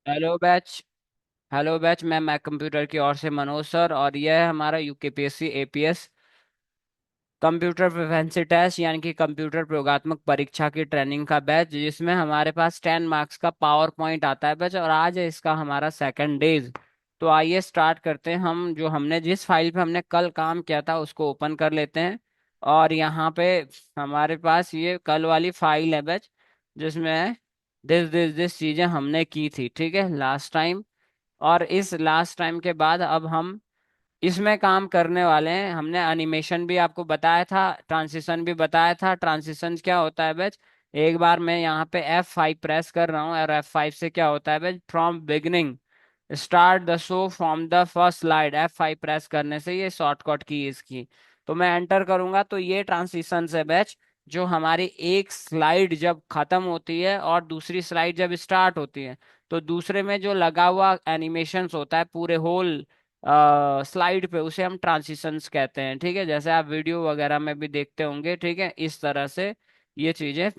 Hello batch. Hello batch, मैं computer की ओर से मनोज सर, और यह है हमारा UKPSC APS computer proficiency test यानी कि कंप्यूटर प्रयोगात्मक परीक्षा की ट्रेनिंग का बैच, जिसमें हमारे पास 10 मार्क्स का पावर पॉइंट आता है बैच, और आज है इसका हमारा सेकंड डेज। तो आइए स्टार्ट करते हैं। हम जो हमने जिस फाइल पे हमने कल काम किया था उसको ओपन कर लेते हैं। और यहाँ पे हमारे पास ये कल वाली फाइल है बैच, जिसमें दिस चीजें हमने की थी, ठीक है, लास्ट टाइम। और इस लास्ट टाइम के बाद अब हम इसमें काम करने वाले हैं। हमने एनिमेशन भी आपको बताया था, ट्रांसिशन भी बताया था। ट्रांसिशन क्या होता है बेच? एक बार मैं यहाँ पे F5 प्रेस कर रहा हूँ, और F5 से क्या होता है बेच? From beginning start the show from the first slide. F5 press करने से ये शॉर्टकट की इसकी। तो मैं एंटर करूंगा तो ये ट्रांसिशन है बैच, जो हमारी एक स्लाइड जब खत्म होती है और दूसरी स्लाइड जब स्टार्ट होती है, तो दूसरे में जो लगा हुआ एनिमेशंस होता है पूरे होल स्लाइड पे, उसे हम ट्रांसिशंस कहते हैं, ठीक है। जैसे आप वीडियो वगैरह में भी देखते होंगे, ठीक है, इस तरह से ये चीजें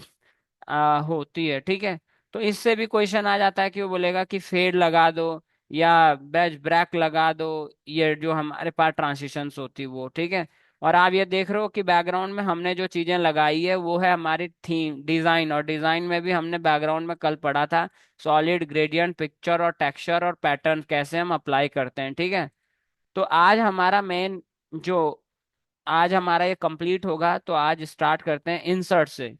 होती है, ठीक है। तो इससे भी क्वेश्चन आ जाता है कि वो बोलेगा कि फेड लगा दो या बैच ब्रेक लगा दो, ये जो हमारे पास ट्रांसिशंस होती है वो, ठीक है। और आप ये देख रहे हो कि बैकग्राउंड में हमने जो चीजें लगाई है वो है हमारी थीम डिजाइन, और डिजाइन में भी हमने बैकग्राउंड में कल पढ़ा था सॉलिड, ग्रेडियंट, पिक्चर और टेक्सचर और पैटर्न कैसे हम अप्लाई करते हैं, ठीक है। तो आज हमारा मेन जो आज हमारा ये कंप्लीट होगा, तो आज स्टार्ट करते हैं इंसर्ट से।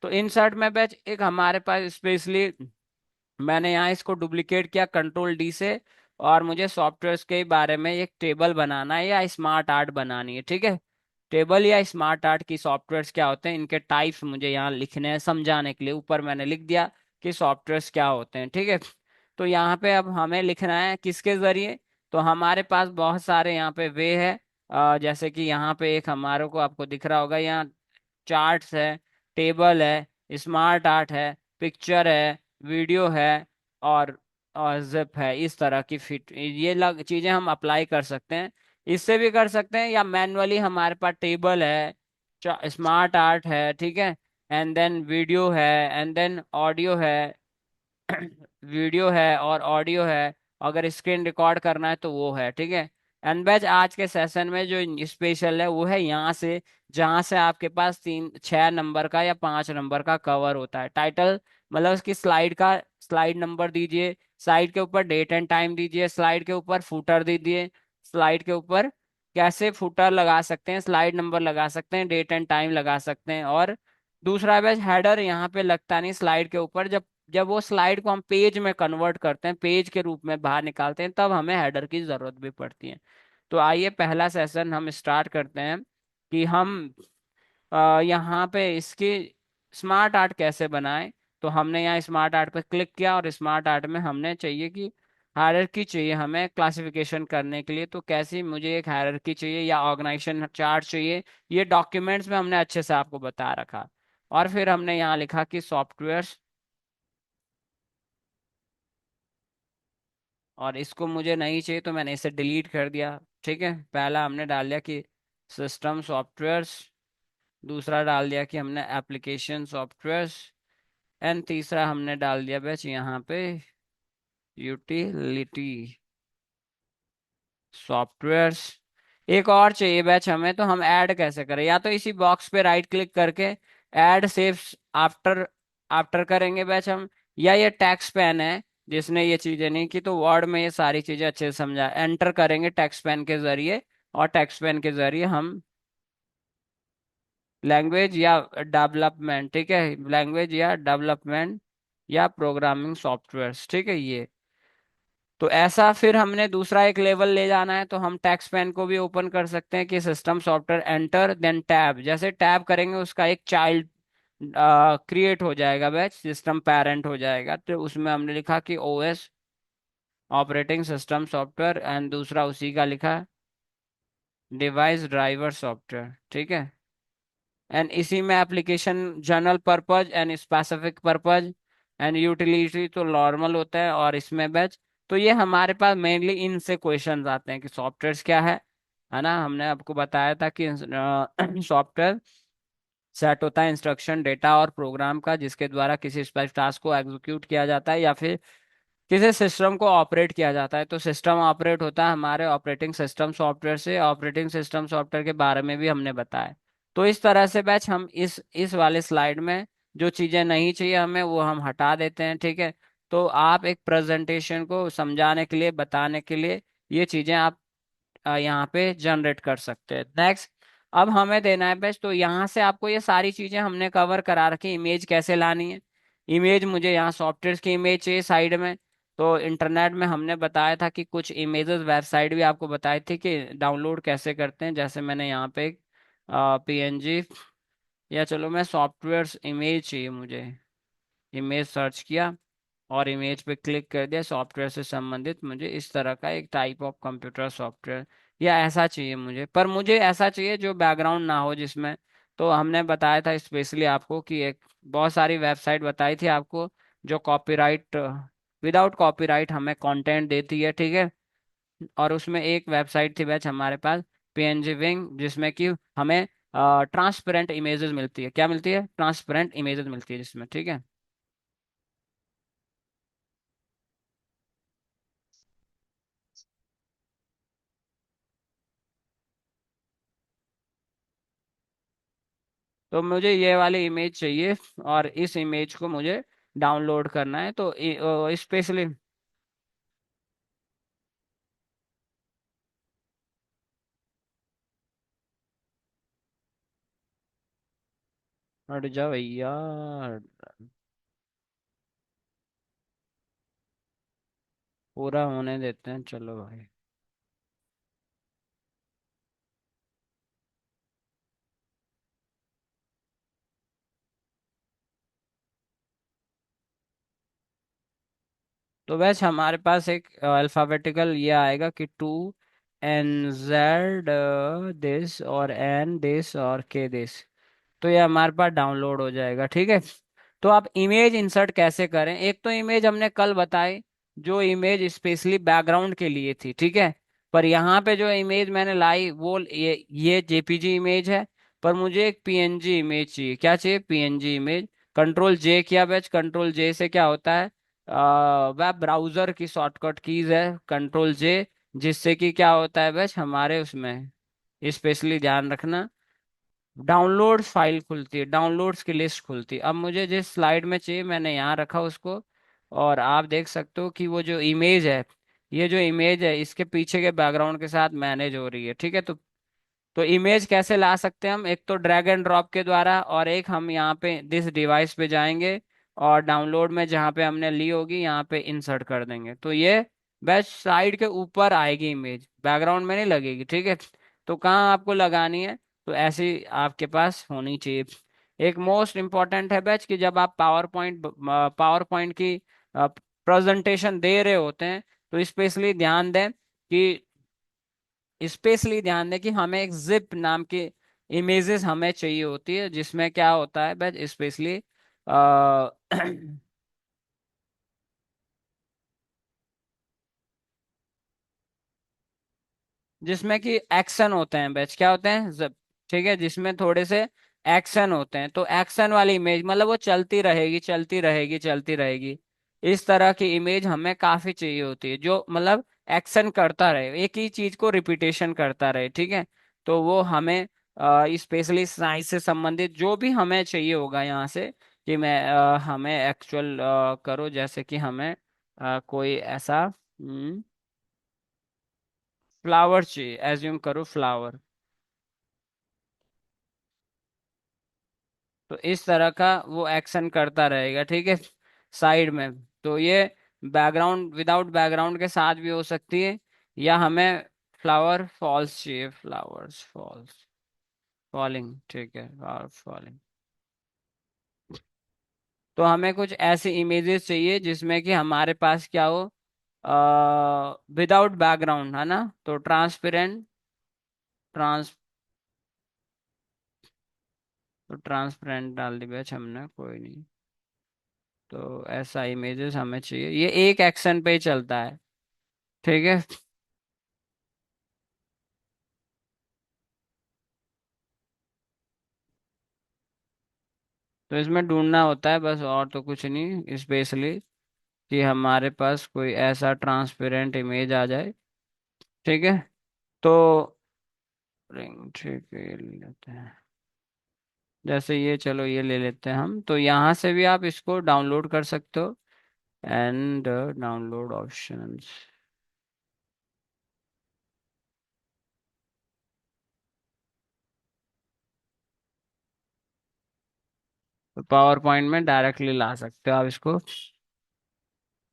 तो इंसर्ट में बैच एक हमारे पास स्पेशली मैंने यहाँ इसको डुप्लीकेट किया कंट्रोल D से, और मुझे सॉफ्टवेयर के बारे में एक टेबल बनाना है या स्मार्ट आर्ट बनानी है, ठीक है। टेबल या स्मार्ट आर्ट की सॉफ्टवेयर्स क्या होते हैं, इनके टाइप्स मुझे यहाँ लिखने हैं समझाने के लिए। ऊपर मैंने लिख दिया कि सॉफ्टवेयर्स क्या होते हैं, ठीक है। तो यहाँ पे अब हमें लिखना है किसके जरिए? तो हमारे पास बहुत सारे यहाँ पे वे है। जैसे कि यहाँ पे एक हमारे को आपको दिख रहा होगा, यहाँ चार्ट्स है, टेबल है, स्मार्ट आर्ट है, पिक्चर है, वीडियो है, और और जिप है। इस तरह की फिट ये लग चीजें हम अप्लाई कर सकते हैं। इससे भी कर सकते हैं, या मैनुअली हमारे पास टेबल है, स्मार्ट आर्ट है, ठीक है, एंड देन वीडियो है, एंड देन ऑडियो है। वीडियो है और ऑडियो है। अगर स्क्रीन रिकॉर्ड करना है तो वो है, ठीक है। एंड बैच आज के सेशन में जो स्पेशल है वो है यहाँ से, जहाँ से आपके पास 6 नंबर का या 5 नंबर का कवर होता है टाइटल, मतलब उसकी स्लाइड का स्लाइड नंबर दीजिए, स्लाइड के ऊपर डेट एंड टाइम दीजिए, स्लाइड के ऊपर फुटर दीजिए, स्लाइड के ऊपर कैसे फुटर लगा सकते हैं, स्लाइड नंबर लगा सकते हैं, डेट एंड टाइम लगा सकते हैं। और दूसरा बैच हेडर यहाँ पे लगता नहीं स्लाइड के ऊपर। जब जब वो स्लाइड को हम पेज में कन्वर्ट करते हैं, पेज के रूप में बाहर निकालते हैं, तब हमें हेडर की जरूरत भी पड़ती है। तो आइए पहला सेशन हम स्टार्ट करते हैं कि हम यहाँ पे इसकी स्मार्ट आर्ट कैसे बनाएं। तो हमने यहाँ स्मार्ट आर्ट पे क्लिक किया, और स्मार्ट आर्ट में हमने चाहिए कि हायरार्की चाहिए हमें क्लासिफिकेशन करने के लिए। तो कैसी मुझे एक हायरार्की चाहिए या ऑर्गेनाइजेशन चार्ट चाहिए, ये डॉक्यूमेंट्स में हमने अच्छे से आपको बता रखा। और फिर हमने यहाँ लिखा कि सॉफ्टवेयर, और इसको मुझे नहीं चाहिए तो मैंने इसे डिलीट कर दिया, ठीक है। पहला हमने डाल दिया कि सिस्टम सॉफ्टवेयर्स, दूसरा डाल दिया कि हमने एप्लीकेशन सॉफ्टवेयर्स, एंड तीसरा हमने डाल दिया बस यहाँ पे यूटिलिटी सॉफ्टवेयर्स। एक और चाहिए बैच हमें, तो हम ऐड कैसे करें? या तो इसी बॉक्स पे राइट क्लिक करके ऐड सेव आफ्टर आफ्टर करेंगे बैच हम, या ये टेक्स्ट पेन है जिसने ये चीजें नहीं की, तो वर्ड में ये सारी चीजें अच्छे से समझा एंटर करेंगे टेक्स्ट पेन के जरिए। और टेक्स्ट पेन के जरिए हम लैंग्वेज या डेवलपमेंट, ठीक है, लैंग्वेज या डेवलपमेंट या प्रोग्रामिंग सॉफ्टवेयर, ठीक है ये। तो ऐसा फिर हमने दूसरा एक लेवल ले जाना है, तो हम टेक्स्ट पेन को भी ओपन कर सकते हैं कि system software enter then tab. जैसे टैब करेंगे उसका एक चाइल्ड क्रिएट हो जाएगा बैच, सिस्टम पेरेंट हो जाएगा। तो उसमें हमने लिखा कि OS operating system software, and दूसरा उसी का लिखा डिवाइस ड्राइवर सॉफ्टवेयर, ठीक है। एंड इसी में application general purpose and specific purpose and utility तो नॉर्मल होता है, और इसमें बैच। तो ये हमारे पास मेनली इनसे क्वेश्चंस आते हैं कि सॉफ्टवेयर क्या है ना। हमने आपको बताया था कि सॉफ्टवेयर सेट होता है इंस्ट्रक्शन डेटा और प्रोग्राम का, जिसके द्वारा किसी स्पेसिफिक टास्क को एग्जीक्यूट किया जाता है या फिर किसी सिस्टम को ऑपरेट किया जाता है, तो सिस्टम ऑपरेट होता है हमारे ऑपरेटिंग सिस्टम सॉफ्टवेयर से। ऑपरेटिंग सिस्टम सॉफ्टवेयर के बारे में भी हमने बताया। तो इस तरह से बैच हम इस वाले स्लाइड में जो चीज़ें नहीं चाहिए हमें वो हम हटा देते हैं, ठीक है। तो आप एक प्रेजेंटेशन को समझाने के लिए, बताने के लिए ये चीज़ें आप यहाँ पे जनरेट कर सकते हैं। नेक्स्ट, अब हमें देना है बेस्ट, तो यहाँ से आपको ये सारी चीजें हमने कवर करा रखी। इमेज कैसे लानी है, इमेज मुझे यहाँ सॉफ्टवेयर की इमेज चाहिए साइड में। तो इंटरनेट में हमने बताया था कि कुछ इमेजेस, वेबसाइट भी आपको बताई थी कि डाउनलोड कैसे करते हैं। जैसे मैंने यहाँ पे PNG, या चलो मैं सॉफ्टवेयर इमेज चाहिए मुझे, इमेज सर्च किया और इमेज पे क्लिक कर दिया। सॉफ्टवेयर से संबंधित मुझे इस तरह का एक टाइप ऑफ कंप्यूटर सॉफ्टवेयर या ऐसा चाहिए मुझे, पर मुझे ऐसा चाहिए जो बैकग्राउंड ना हो जिसमें। तो हमने बताया था स्पेशली आपको कि एक बहुत सारी वेबसाइट बताई थी आपको जो कॉपीराइट, विदाउट कॉपीराइट हमें कंटेंट देती है, ठीक है। और उसमें एक वेबसाइट थी बैच हमारे पास, PNG विंग, जिसमें कि हमें ट्रांसपेरेंट इमेजेस मिलती है। क्या मिलती है? ट्रांसपेरेंट इमेजेस मिलती है जिसमें, ठीक है। तो मुझे ये वाली इमेज चाहिए और इस इमेज को मुझे डाउनलोड करना है। तो स्पेशली, हट जा भैया, पूरा होने देते हैं, चलो भाई। तो वैसे हमारे पास एक अल्फाबेटिकल ये आएगा कि NZ दिस और N दिस और K दिस। तो ये हमारे पास डाउनलोड हो जाएगा, ठीक है। तो आप इमेज इंसर्ट कैसे करें? एक तो इमेज हमने कल बताई, जो इमेज स्पेशली बैकग्राउंड के लिए थी, ठीक है। पर यहाँ पे जो इमेज मैंने लाई वो ये JPG इमेज है। पर मुझे एक PNG इमेज चाहिए। क्या चाहिए? PNG image. कंट्रोल J किया बैच, कंट्रोल J से क्या होता है, वेब ब्राउजर की शॉर्टकट कीज है कंट्रोल J, जिससे कि क्या होता है बैच हमारे उसमें, स्पेशली ध्यान रखना, डाउनलोड फाइल खुलती है, डाउनलोड्स की लिस्ट खुलती है। अब मुझे जिस स्लाइड में चाहिए मैंने यहाँ रखा उसको, और आप देख सकते हो कि वो जो इमेज है, ये जो इमेज है इसके पीछे के बैकग्राउंड के साथ मैनेज हो रही है, ठीक है। तो इमेज कैसे ला सकते हैं हम? एक तो ड्रैग एंड ड्रॉप के द्वारा, और एक हम यहाँ पे दिस डिवाइस पे जाएंगे और डाउनलोड में जहाँ पे हमने ली होगी यहाँ पे इंसर्ट कर देंगे। तो ये बेस्ट साइड के ऊपर आएगी इमेज, बैकग्राउंड में नहीं लगेगी, ठीक है। तो कहाँ आपको लगानी है? तो ऐसी आपके पास होनी चाहिए। एक मोस्ट इम्पॉर्टेंट है बैच कि जब आप पावर पॉइंट की प्रेजेंटेशन दे रहे होते हैं, तो स्पेशली ध्यान दें कि हमें एक जिप नाम की इमेजेस हमें चाहिए होती है, जिसमें क्या होता है बस स्पेशली जिसमें कि एक्शन होते हैं बैच, क्या होते हैं जिप, ठीक है, जिसमें थोड़े से एक्शन होते हैं। तो एक्शन वाली इमेज मतलब वो चलती रहेगी चलती रहेगी चलती रहेगी, इस तरह की इमेज हमें काफी चाहिए होती है, जो मतलब एक्शन करता रहे, एक ही चीज को रिपीटेशन करता रहे, ठीक है। तो वो हमें स्पेशली साइंस से संबंधित जो भी हमें चाहिए होगा यहाँ से, कि हमें एक्चुअल करो, जैसे कि हमें कोई ऐसा फ्लावर चाहिए, एज्यूम करो फ्लावर। तो इस तरह का वो एक्शन करता रहेगा, ठीक है, साइड में। तो ये बैकग्राउंड, विदाउट बैकग्राउंड के साथ भी हो सकती है, या हमें फ्लावर फॉल्स चाहिए, फ्लावर्स फॉल्स, फॉलिंग, ठीक है, फ्लावर फॉलिंग। तो हमें कुछ ऐसी इमेजेस चाहिए जिसमें कि हमारे पास क्या हो, विदाउट बैकग्राउंड, है ना। तो ट्रांसपेरेंट, ट्रांस तो ट्रांसपेरेंट डाल दी बैच हमने, कोई नहीं। तो ऐसा इमेजेस हमें चाहिए, ये एक एक्शन पे ही चलता है, ठीक है। तो इसमें ढूंढना होता है बस, और तो कुछ नहीं स्पेशली। कि हमारे पास कोई ऐसा ट्रांसपेरेंट इमेज आ जाए। ठीक है। तो ठीक है, ये ले लेते हैं। जैसे ये, चलो ये ले लेते हैं हम, तो यहाँ से भी आप इसको डाउनलोड कर सकते हो। And download options. तो पावर पॉइंट में डायरेक्टली ला सकते हो आप इसको,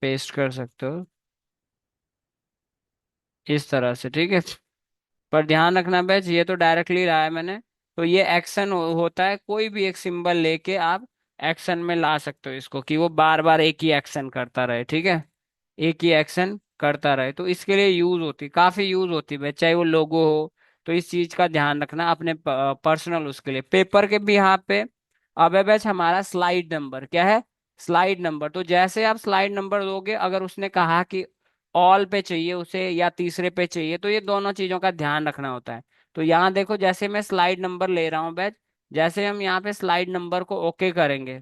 पेस्ट कर सकते हो इस तरह से। ठीक है। पर ध्यान रखना बैच, ये तो डायरेक्टली रहा है मैंने। तो ये एक्शन होता है, कोई भी एक सिंबल लेके आप एक्शन में ला सकते हो इसको, कि वो बार बार एक ही एक्शन करता रहे। ठीक है। एक ही एक्शन करता रहे, तो इसके लिए यूज होती, काफी यूज होती है, चाहे वो लोगो हो। तो इस चीज का ध्यान रखना अपने पर्सनल उसके लिए, पेपर के भी यहाँ पे। अब है बैच हमारा स्लाइड नंबर, क्या है? Slide number. तो जैसे आप स्लाइड नंबर दोगे, अगर उसने कहा कि ऑल पे चाहिए उसे या तीसरे पे चाहिए, तो ये दोनों चीजों का ध्यान रखना होता है। तो यहाँ देखो, जैसे मैं स्लाइड नंबर ले रहा हूँ बैच, जैसे हम यहाँ पे स्लाइड नंबर को ओके करेंगे,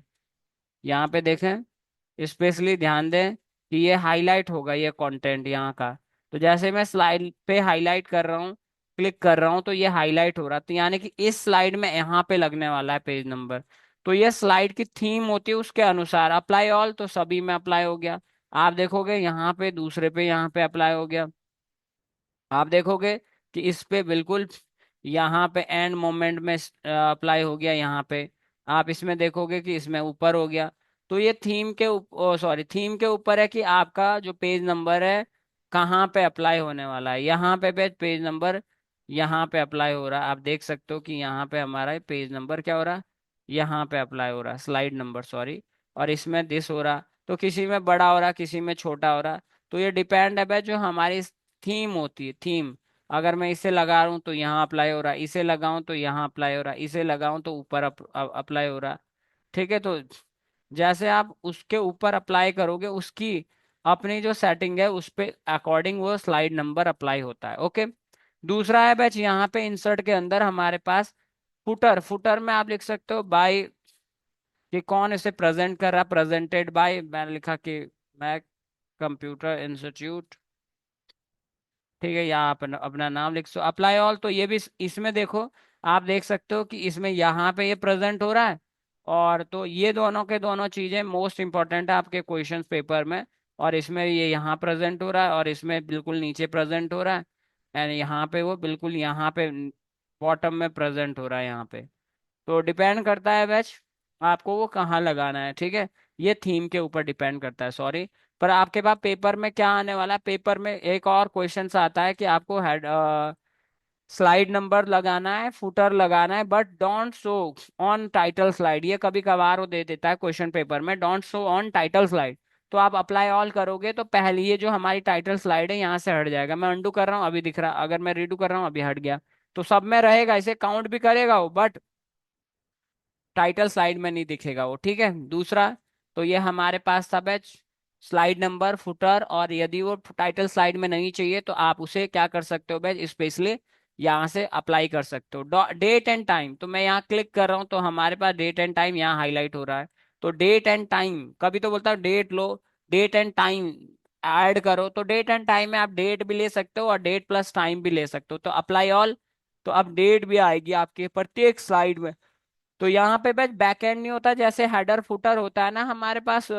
यहाँ पे देखें, स्पेशली ध्यान दें कि ये हाईलाइट होगा ये कंटेंट यहाँ का। तो जैसे मैं स्लाइड पे हाईलाइट कर रहा हूँ, क्लिक कर रहा हूँ, तो ये हाईलाइट हो रहा है, तो यानी कि इस स्लाइड में यहाँ पे लगने वाला है पेज नंबर। तो ये स्लाइड की थीम होती है, उसके अनुसार अप्लाई ऑल, तो सभी में अप्लाई हो गया। आप देखोगे यहाँ पे दूसरे पे यहाँ पे अप्लाई हो गया। आप देखोगे कि इस पे बिल्कुल यहाँ पे एंड मोमेंट में अप्लाई हो गया यहाँ पे। आप इसमें देखोगे कि इसमें ऊपर हो गया। तो ये थीम के सॉरी, थीम के ऊपर है कि आपका जो पेज नंबर है कहाँ पे अप्लाई होने वाला है। यहाँ पे पेज नंबर यहाँ पे अप्लाई हो रहा है, आप देख सकते हो कि यहाँ पे हमारा पेज नंबर क्या हो रहा है, यहाँ पे अप्लाई हो रहा है, स्लाइड नंबर सॉरी। और इसमें दिस हो रहा, तो किसी में बड़ा हो रहा, किसी में छोटा हो रहा। तो ये डिपेंड है भाई, जो हमारी थीम होती है, थीम। अगर मैं इसे लगा रहा हूँ तो यहाँ अप्लाई हो रहा है, इसे लगाऊं तो यहाँ अप्लाई हो रहा है, इसे लगाऊं तो ऊपर अप्लाई हो रहा है। ठीक है। तो जैसे आप उसके ऊपर अप्लाई करोगे, उसकी अपनी जो सेटिंग है उस पे अकॉर्डिंग वो स्लाइड नंबर अप्लाई होता है। ओके। दूसरा है बैच, यहाँ पे इंसर्ट के अंदर हमारे पास फुटर। फुटर में आप लिख सकते हो बाय, कि कौन इसे प्रेजेंट कर रहा, प्रेजेंटेड बाय, मैंने लिखा कि मैं कंप्यूटर इंस्टीट्यूट। ठीक है। यहाँ अपना अपना नाम लिख सो, अप्लाई ऑल। तो ये भी इसमें देखो, आप देख सकते हो कि इसमें यहाँ पे ये प्रेजेंट हो रहा है। और तो ये दोनों के दोनों चीजें मोस्ट इंपॉर्टेंट है आपके क्वेश्चन पेपर में। और इसमें ये यहाँ प्रेजेंट हो रहा है, और इसमें बिल्कुल नीचे प्रेजेंट हो रहा है। एंड यहाँ पे वो बिल्कुल यहाँ पे बॉटम में प्रेजेंट हो रहा है यहाँ पे। तो डिपेंड करता है बैच, आपको वो कहाँ लगाना है। ठीक है। ये थीम के ऊपर डिपेंड करता है, सॉरी। पर आपके पास पेपर में क्या आने वाला है, पेपर में एक और क्वेश्चन आता है कि आपको हेड स्लाइड नंबर लगाना है, फुटर लगाना है, but don't show on title slide. ये कभी कभार वो दे देता है क्वेश्चन पेपर में, don't show on title slide. तो आप अप्लाई ऑल करोगे तो पहले ये जो हमारी टाइटल स्लाइड है यहाँ से हट जाएगा। मैं अंडू कर रहा हूँ, अभी दिख रहा, अगर मैं रीडू कर रहा हूँ अभी हट गया। तो सब में रहेगा, इसे काउंट भी करेगा वो, बट टाइटल स्लाइड में नहीं दिखेगा वो। ठीक है। दूसरा, तो ये हमारे पास था बैच स्लाइड नंबर, फुटर। और यदि वो टाइटल स्लाइड में नहीं चाहिए तो आप उसे क्या कर सकते हो बैच, स्पेशली यहाँ से अप्लाई कर सकते हो। डेट एंड टाइम, तो मैं यहाँ क्लिक कर रहा हूँ तो हमारे पास डेट एंड टाइम यहाँ हाईलाइट हो रहा है। तो डेट एंड टाइम, कभी तो बोलता हूँ डेट लो, डेट एंड टाइम ऐड करो। तो डेट एंड टाइम में आप डेट भी ले सकते हो और डेट प्लस टाइम भी ले सकते हो। तो अप्लाई ऑल, तो अब डेट भी आएगी आपके प्रत्येक स्लाइड में। तो यहाँ पे बस बैकएंड नहीं होता, जैसे हेडर फुटर होता है ना हमारे पास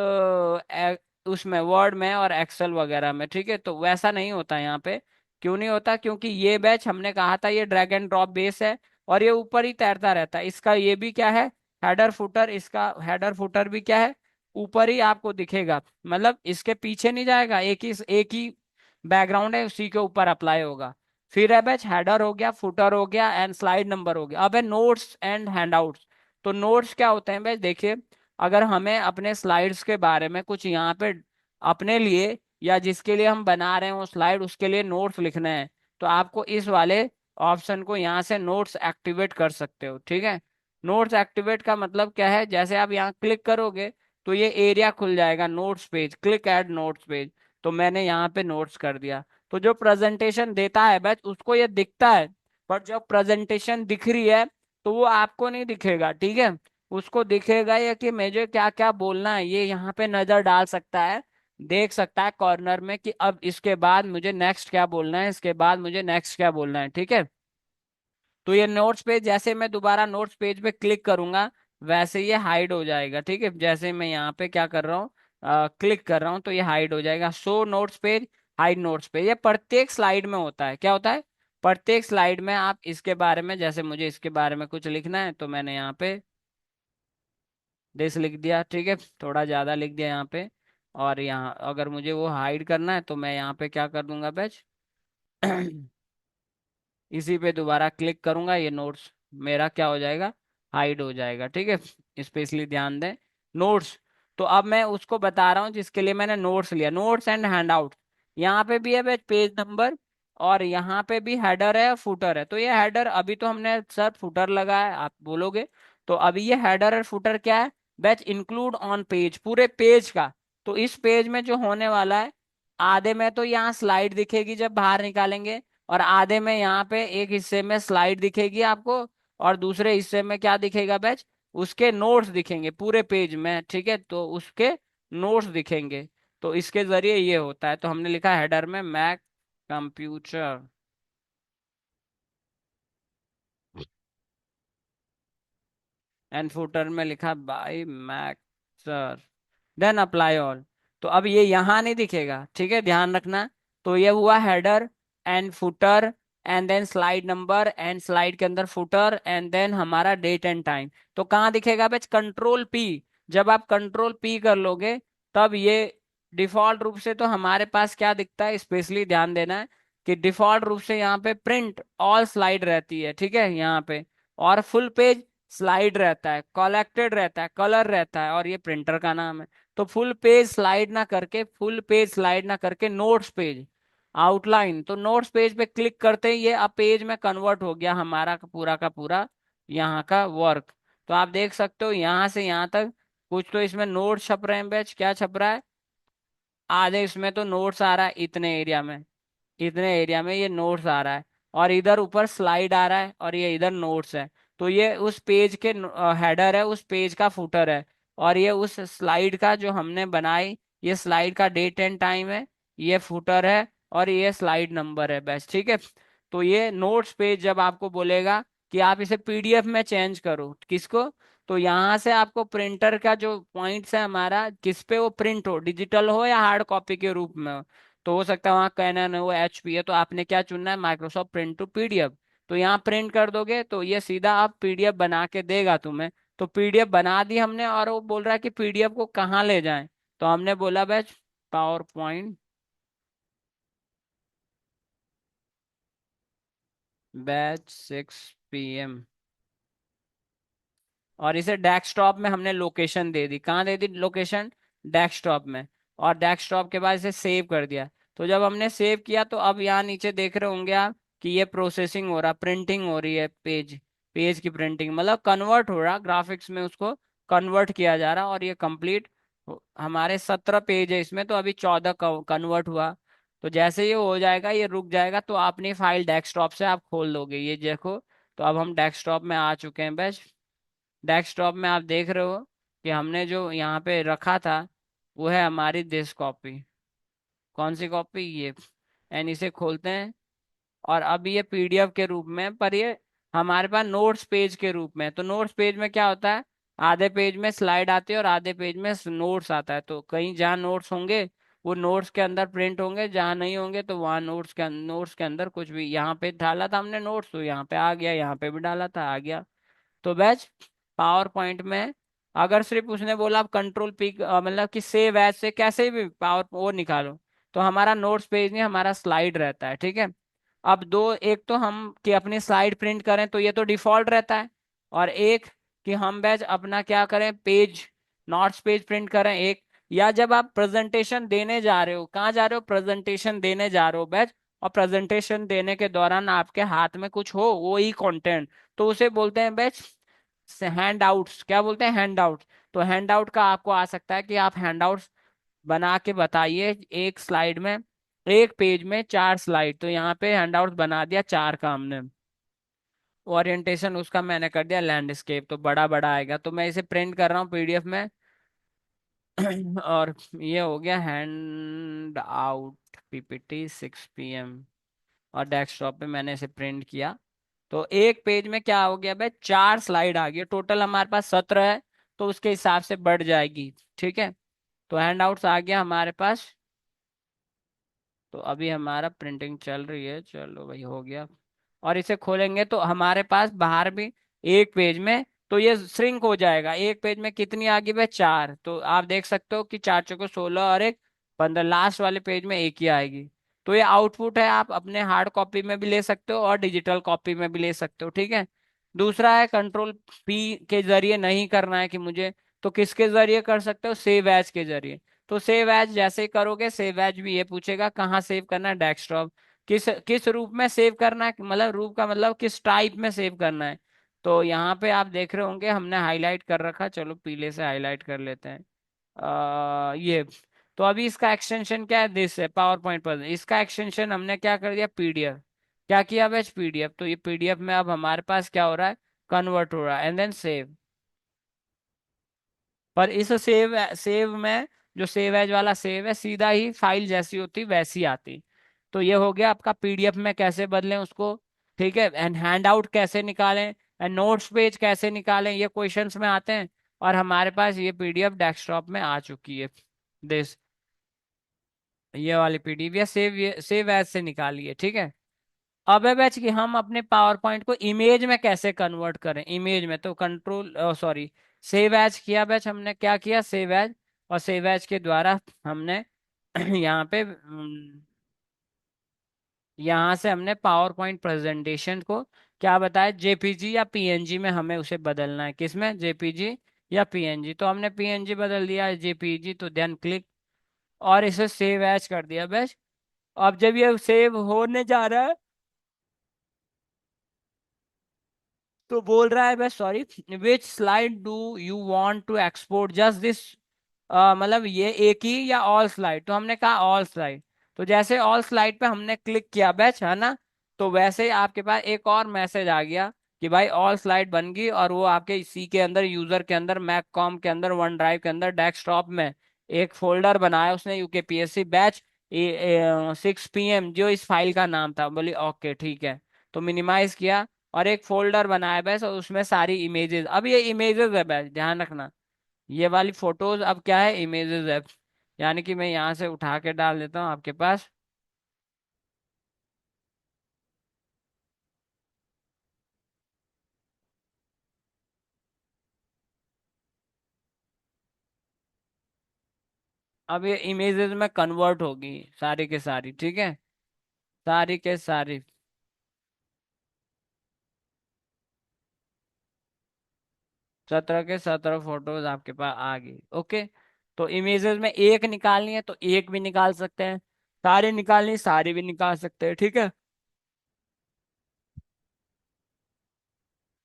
उसमें वर्ड में और एक्सेल वगैरह में। ठीक है। तो वैसा नहीं होता यहाँ पे। क्यों नहीं होता? क्योंकि ये बैच हमने कहा था ये ड्रैग एंड ड्रॉप बेस है, और ये ऊपर ही तैरता रहता है। इसका ये भी क्या है, हेडर फुटर, इसका हेडर फुटर भी क्या है, ऊपर ही आपको दिखेगा। मतलब इसके पीछे नहीं जाएगा, एक ही बैकग्राउंड है, उसी के ऊपर अप्लाई होगा। फिर है बैच हेडर हो गया, फुटर हो गया, एंड स्लाइड नंबर हो गया। अब है नोट्स एंड हैंडआउट्स। तो नोट्स क्या होते हैं भाई, देखिए, अगर हमें अपने स्लाइड्स के बारे में कुछ यहाँ पे अपने लिए या जिसके लिए हम बना रहे हैं वो स्लाइड, उसके लिए नोट्स लिखने हैं, तो आपको इस वाले ऑप्शन को यहाँ से नोट्स एक्टिवेट कर सकते हो। ठीक है। नोट्स एक्टिवेट का मतलब क्या है, जैसे आप यहाँ क्लिक करोगे तो ये एरिया खुल जाएगा, notes page, click add notes page. तो मैंने यहाँ पे नोट्स कर दिया। तो जो प्रेजेंटेशन देता है बस उसको ये दिखता है, पर जब प्रेजेंटेशन दिख रही है तो वो आपको नहीं दिखेगा। ठीक है। उसको दिखेगा ये कि मुझे क्या क्या बोलना है, ये यहाँ पे नजर डाल सकता है। देख सकता है कॉर्नर में कि अब इसके बाद मुझे नेक्स्ट क्या बोलना है, इसके बाद मुझे नेक्स्ट क्या बोलना है, ठीक है। तो ये नोट्स पेज, जैसे मैं दोबारा नोट्स पेज पे क्लिक करूंगा वैसे ये हाइड हो जाएगा, ठीक है। जैसे मैं यहाँ पे क्या कर रहा हूँ, क्लिक कर रहा हूँ तो ये हाइड हो जाएगा। Show notes page, hide notes page, ये प्रत्येक स्लाइड में होता है। क्या होता है? प्रत्येक स्लाइड में आप इसके बारे में, जैसे मुझे इसके बारे में कुछ लिखना है तो मैंने यहाँ पे दिस लिख दिया, ठीक है, थोड़ा ज्यादा लिख दिया यहाँ पे। और यहाँ अगर मुझे वो हाइड करना है तो मैं यहाँ पे क्या कर दूंगा बैच, इसी पे दोबारा क्लिक करूंगा, ये नोट्स मेरा क्या हो जाएगा, हाइड हो जाएगा, ठीक है। इस पे इसलिए ध्यान दें। नोट्स, तो अब मैं उसको बता रहा हूँ जिसके लिए मैंने नोट्स लिया, नोट्स एंड हैंडआउट। यहाँ पे भी है पेज नंबर, और यहाँ पे भी हेडर है, फुटर है। तो ये हेडर, अभी तो हमने सर फुटर लगा है आप बोलोगे, तो अभी ये हेडर और फुटर क्या है बैच, इंक्लूड ऑन पेज, पूरे पेज का। तो इस पेज में जो होने वाला है, आधे में तो यहाँ स्लाइड दिखेगी जब बाहर निकालेंगे, और आधे में यहाँ पे एक हिस्से में स्लाइड दिखेगी आपको, और दूसरे हिस्से में क्या दिखेगा बैच, उसके नोट्स दिखेंगे पूरे पेज में, ठीक है। तो उसके नोट्स दिखेंगे। तो इसके जरिए ये होता है। तो हमने लिखा हेडर में मैक कंप्यूटर, एंड फुटर में लिखा by Mac sir, then apply all. तो अब ये यहाँ नहीं दिखेगा, ठीक है, ध्यान रखना। तो ये हुआ header and footer, and then slide number, and slide के अंदर फुटर, एंड देन हमारा डेट एंड टाइम। तो कहाँ दिखेगा बच, कंट्रोल पी। जब आप कंट्रोल पी कर लोगे तब ये डिफॉल्ट रूप से, तो हमारे पास क्या दिखता है, स्पेशली ध्यान देना है कि डिफॉल्ट रूप से यहाँ पे प्रिंट ऑल स्लाइड रहती है, ठीक है, यहाँ पे। और फुल पेज स्लाइड रहता है, कलेक्टेड रहता है, कलर रहता है, और ये प्रिंटर का नाम है। तो फुल पेज स्लाइड ना करके, फुल पेज स्लाइड ना करके नोट्स पेज, आउटलाइन। तो नोट्स पेज पे क्लिक करते ही ये अब पेज में कन्वर्ट हो गया हमारा का पूरा यहाँ का वर्क। तो आप देख सकते हो यहाँ से यहाँ तक कुछ तो इसमें नोट छप रहे हैं बैच, क्या छप रहा है, आधे इसमें तो नोट्स आ रहा है, इतने एरिया में ये नोट्स आ रहा है, और इधर ऊपर स्लाइड आ रहा है, और ये इधर नोट्स है। तो ये उस पेज के हेडर है, उस पेज का फुटर है, और ये उस स्लाइड का जो हमने बनाई, ये स्लाइड का डेट एंड टाइम है, ये फुटर है, और ये स्लाइड नंबर है बस, ठीक है। तो ये नोट्स पेज जब आपको बोलेगा कि आप इसे पीडीएफ में चेंज करो, किसको, तो यहाँ से आपको प्रिंटर का जो पॉइंट्स है हमारा, किस पे वो प्रिंट हो, डिजिटल हो या हार्ड कॉपी के रूप में हो। तो हो सकता है वहाँ कैनन है, वो एचपी है, तो आपने क्या चुनना है, माइक्रोसॉफ्ट प्रिंट टू पीडीएफ। तो यहाँ प्रिंट कर दोगे तो ये सीधा आप पीडीएफ बना के देगा तुम्हें। तो पीडीएफ बना दी हमने, और वो बोल रहा है कि पीडीएफ को कहाँ ले जाएं। तो हमने बोला batch power point, batch 6 PM। और इसे डेस्कटॉप में हमने लोकेशन दे दी, कहाँ दे दी लोकेशन, डेस्कटॉप में। और डेस्कटॉप के बाद इसे सेव कर दिया। तो जब हमने सेव किया तो अब यहाँ नीचे देख रहे होंगे आप कि ये प्रोसेसिंग हो रहा, प्रिंटिंग हो रही है, पेज की प्रिंटिंग, मतलब कन्वर्ट हो रहा, ग्राफिक्स में उसको कन्वर्ट किया जा रहा। और ये कंप्लीट, हमारे 17 पेज है इसमें, तो अभी 14 कन्वर्ट हुआ। तो जैसे ये हो जाएगा, ये रुक जाएगा, तो अपनी फाइल डेस्कटॉप से आप खोल लोगे, ये देखो। तो अब हम डेस्कटॉप में आ चुके हैं बस। डेस्कटॉप में आप देख रहे हो कि हमने जो यहाँ पे रखा था वो है हमारी दिस कॉपी। कौन सी कॉपी, ये। एंड इसे खोलते हैं, और अब ये पीडीएफ के रूप में है, पर ये हमारे पास नोट्स पेज के रूप में है। तो नोट्स पेज में क्या होता है, आधे पेज में स्लाइड आती है और आधे पेज में नोट्स आता है। तो कहीं जहाँ नोट्स होंगे वो नोट्स के अंदर प्रिंट होंगे, जहाँ नहीं होंगे तो वहाँ नोट्स के अंदर कुछ भी, यहाँ पे डाला था हमने नोट्स तो यहाँ पे आ गया, यहाँ पे भी डाला था आ गया। तो बैच पावर पॉइंट में अगर सिर्फ उसने बोला आप कंट्रोल पी, मतलब कि सेव एज से कैसे भी पावर वो निकालो, तो हमारा नोट्स पेज नहीं, हमारा स्लाइड रहता है, ठीक है। अब दो, एक तो हम कि अपनी स्लाइड प्रिंट करें तो ये तो डिफॉल्ट रहता है, और एक कि हम बैच अपना क्या करें, पेज, नोट्स पेज प्रिंट करें एक। या जब आप प्रेजेंटेशन देने जा रहे हो, कहाँ जा रहे हो, प्रेजेंटेशन देने जा रहे हो बैच, और प्रेजेंटेशन देने के दौरान आपके हाथ में कुछ हो वो ही कंटेंट, तो उसे बोलते हैं बैच हैंड आउट्स। क्या बोलते हैं, हैंड आउट। तो हैंड आउट का आपको आ सकता है कि आप हैंड आउट्स बना के बताइए, एक स्लाइड में, एक पेज में 4 स्लाइड। तो यहाँ पे हैंड आउट्स बना दिया 4 का हमने। ओरिएंटेशन उसका मैंने कर दिया लैंडस्केप, तो बड़ा बड़ा आएगा। तो मैं इसे प्रिंट कर रहा हूँ पीडीएफ में, और ये हो गया हैंड आउट पीपीटी 6 PM। और डेस्कटॉप पे मैंने इसे प्रिंट किया। तो एक पेज में क्या हो गया भाई, 4 स्लाइड आ गई, टोटल हमारे पास 17 है। तो उसके हिसाब से बढ़ जाएगी। ठीक है। तो हैंड आउट्स आ गया हमारे पास। तो अभी हमारा प्रिंटिंग चल रही है, चलो भाई हो गया। और इसे खोलेंगे तो हमारे पास बाहर भी एक पेज में, तो ये श्रिंक हो जाएगा। एक पेज में कितनी आ गई भाई, 4। तो आप देख सकते हो कि 4 चौको 16 और एक 15, लास्ट वाले पेज में एक ही आएगी। तो ये आउटपुट है, आप अपने हार्ड कॉपी में भी ले सकते हो और डिजिटल कॉपी में भी ले सकते हो। ठीक है। दूसरा है कंट्रोल P के जरिए नहीं करना है कि मुझे, तो किसके जरिए कर सकते हो, सेव एज के जरिए। तो सेव एज जैसे ही करोगे, सेव एज भी ये पूछेगा कहाँ सेव करना है, डेस्कटॉप। किस किस रूप में सेव करना है, मतलब रूप का मतलब किस टाइप में सेव करना है। तो यहाँ पे आप देख रहे होंगे हमने हाईलाइट कर रखा, चलो पीले से हाईलाइट कर लेते हैं। ये। तो अभी इसका एक्सटेंशन क्या है, दिस है पावर पॉइंट पर, इसका एक्सटेंशन हमने क्या कर दिया, पीडीएफ। क्या किया बैच, पीडीएफ। तो ये पीडीएफ में अब हमारे पास क्या हो रहा है, कन्वर्ट हो रहा है, एंड देन सेव। पर इस सेव सेव में, जो सेव एज वाला सेव है, सीधा ही फाइल जैसी होती वैसी आती। तो ये हो गया आपका पीडीएफ में कैसे बदलें उसको। ठीक है। एंड हैंड आउट कैसे निकालें, एंड नोट्स पेज कैसे निकालें, ये क्वेश्चंस में आते हैं। और हमारे पास ये पीडीएफ डेस्कटॉप में आ चुकी है। दिस, ये वाली पीडीएफ या सेव एज से निकालिए। ठीक है। अब है बैच कि हम अपने पावर पॉइंट को इमेज में कैसे कन्वर्ट करें। इमेज में तो कंट्रोल सॉरी, सेव एज किया बैच, हमने क्या किया, सेव एज। और सेव एज के द्वारा हमने यहाँ पे यहाँ से हमने पावर पॉइंट प्रेजेंटेशन को क्या बताया, जेपीजी या पीएनजी में हमें उसे बदलना है। किसमें, जेपीजी या पीएनजी। तो हमने पीएनजी बदल दिया है जेपीजी, तो देन क्लिक, और इसे सेव एज कर दिया बैच। अब जब ये सेव होने जा रहा है, तो बोल रहा है बस, sorry, which slide do you want to export, just this, मतलब ये एक ही या ऑल स्लाइड। तो हमने कहा ऑल स्लाइड। तो जैसे ऑल स्लाइड पे हमने क्लिक किया बैच, है ना, तो वैसे ही आपके पास एक और मैसेज आ गया कि भाई ऑल स्लाइड बन गई। और वो आपके इसी के अंदर, यूजर के अंदर, मैक कॉम के अंदर, वन ड्राइव के अंदर, डेस्कटॉप में एक फोल्डर बनाया उसने, यूकेपीएससी बैच 6 PM, जो इस फाइल का नाम था। बोली ओके ठीक है। तो मिनिमाइज किया और एक फोल्डर बनाया बस, और उसमें सारी इमेजेस। अब ये इमेजेस है बस, ध्यान रखना, ये वाली फोटोज अब क्या है, इमेजेस है। यानी कि मैं यहाँ से उठा के डाल देता हूँ आपके पास। अब ये इमेजेस में कन्वर्ट होगी सारी के सारी। ठीक है। सारी के सारी 17 के 17 फोटोज आपके पास आ गई। ओके। तो इमेजेस में एक निकालनी है तो एक भी निकाल सकते हैं, सारी निकालनी सारी भी निकाल सकते हैं। ठीक है।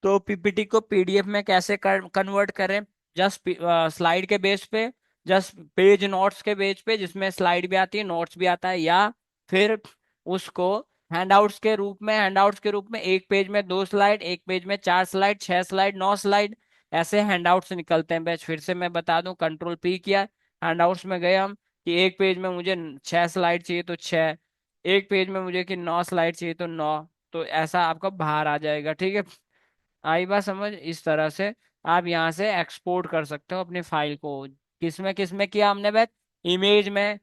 तो पीपीटी को पीडीएफ में कैसे कन्वर्ट करें, जस्ट स्लाइड के बेस पे, जस्ट पेज नोट्स के बेस पे, जिसमें स्लाइड भी आती है नोट्स भी आता है, या फिर उसको हैंडआउट्स के रूप में एक पेज में 2 स्लाइड, एक पेज में 4 स्लाइड, 6 स्लाइड, 9 स्लाइड, ऐसे हैंडआउट्स निकलते हैं बैच। फिर से मैं बता दूं, कंट्रोल P किया, हैंडआउट्स में गए हम, कि एक पेज में मुझे 6 स्लाइड चाहिए तो 6, एक पेज में मुझे कि 9 स्लाइड चाहिए तो 9। तो ऐसा आपका बाहर आ जाएगा। ठीक है। आई बात समझ, इस तरह से आप यहाँ से एक्सपोर्ट कर सकते हो अपनी फाइल को। किसमें किया हमने बैच, इमेज में,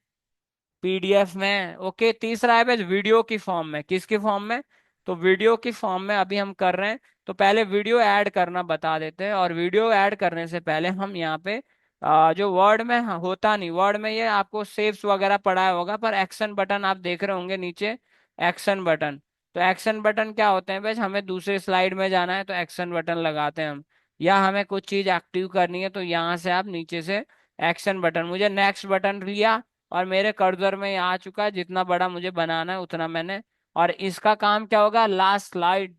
पीडीएफ में। ओके। तीसरा है बैच वीडियो की फॉर्म में। किसकी फॉर्म में, तो वीडियो की फॉर्म में अभी हम कर रहे हैं। तो पहले वीडियो ऐड करना बता देते हैं, और वीडियो ऐड करने से पहले हम यहाँ पे जो वर्ड में होता नहीं, वर्ड में ये आपको सेव्स वगैरह पड़ा होगा, पर एक्शन बटन आप देख रहे होंगे नीचे, एक्शन बटन। तो एक्शन बटन क्या होते हैं बस, हमें दूसरे स्लाइड में जाना है तो एक्शन बटन लगाते हैं हम, या हमें कुछ चीज एक्टिव करनी है तो यहाँ से आप नीचे से एक्शन बटन, मुझे नेक्स्ट बटन लिया, और मेरे कर्सर में ये आ चुका है, जितना बड़ा मुझे बनाना है उतना मैंने। और इसका काम क्या होगा, लास्ट स्लाइड।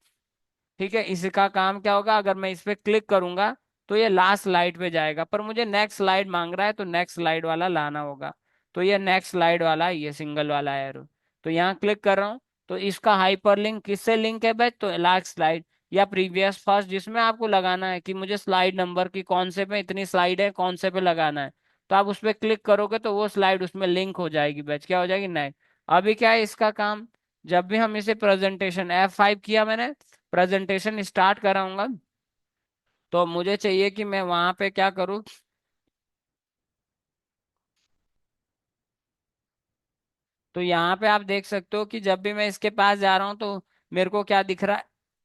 ठीक है। इसका काम क्या होगा, अगर मैं इस पे क्लिक करूंगा तो ये लास्ट स्लाइड पे जाएगा, पर मुझे नेक्स्ट स्लाइड मांग रहा है तो नेक्स्ट स्लाइड वाला लाना होगा। तो ये नेक्स्ट स्लाइड वाला, ये सिंगल वाला एरो, तो यहाँ क्लिक कर रहा हूँ। तो इसका हाइपर लिंक किससे लिंक है भाई, तो लास्ट स्लाइड या प्रीवियस फर्स्ट, जिसमें आपको लगाना है कि मुझे स्लाइड नंबर की कौन से पे इतनी स्लाइड है, कौन से पे लगाना है। तो आप उस पर क्लिक करोगे तो वो स्लाइड उसमें लिंक हो जाएगी बैच, क्या हो जाएगी, नहीं। अभी क्या है इसका काम, जब भी हम इसे प्रेजेंटेशन F5 किया मैंने, प्रेजेंटेशन स्टार्ट कराऊंगा, तो मुझे चाहिए कि मैं वहां पे क्या करूँ। तो यहाँ पे आप देख सकते हो कि जब भी मैं इसके पास जा रहा हूँ तो मेरे को क्या दिख रहा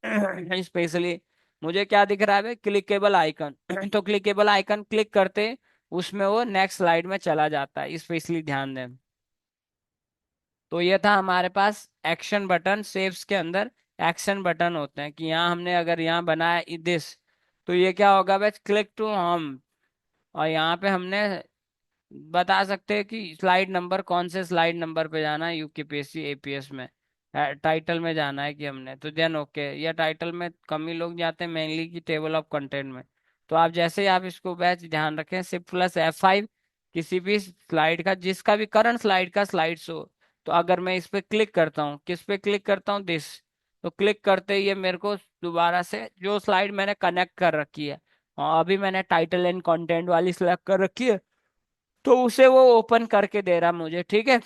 है स्पेशली मुझे क्या दिख रहा है, क्लिकेबल आइकन तो क्लिकेबल आइकन क्लिक करते उसमें वो नेक्स्ट स्लाइड में चला जाता है, स्पेशली ध्यान दें। तो ये था हमारे पास एक्शन बटन, सेव्स के अंदर एक्शन बटन होते हैं कि यहाँ हमने अगर यहाँ बनाया दिस, तो ये क्या होगा बस, क्लिक टू होम, और यहाँ पे हमने बता सकते हैं कि स्लाइड नंबर, कौन से स्लाइड नंबर पे जाना है यूकेपीएससी एपीएस में, टाइटल में जाना है कि हमने, तो देन ओके। या टाइटल में कम ही लोग जाते हैं मेनली कि टेबल ऑफ कंटेंट में। तो आप जैसे ही आप इसको बैच ध्यान रखें, Shift+F5, किसी भी स्लाइड का, जिसका भी करंट स्लाइड का स्लाइड शो, तो अगर मैं इस पे क्लिक करता हूँ, किस पे क्लिक करता हूँ, दिस, तो क्लिक करते ही ये मेरे को दोबारा से जो स्लाइड मैंने कनेक्ट कर रखी है, और अभी मैंने टाइटल एंड कंटेंट वाली सिलेक्ट कर रखी है, तो उसे वो ओपन करके दे रहा मुझे, ठीक है।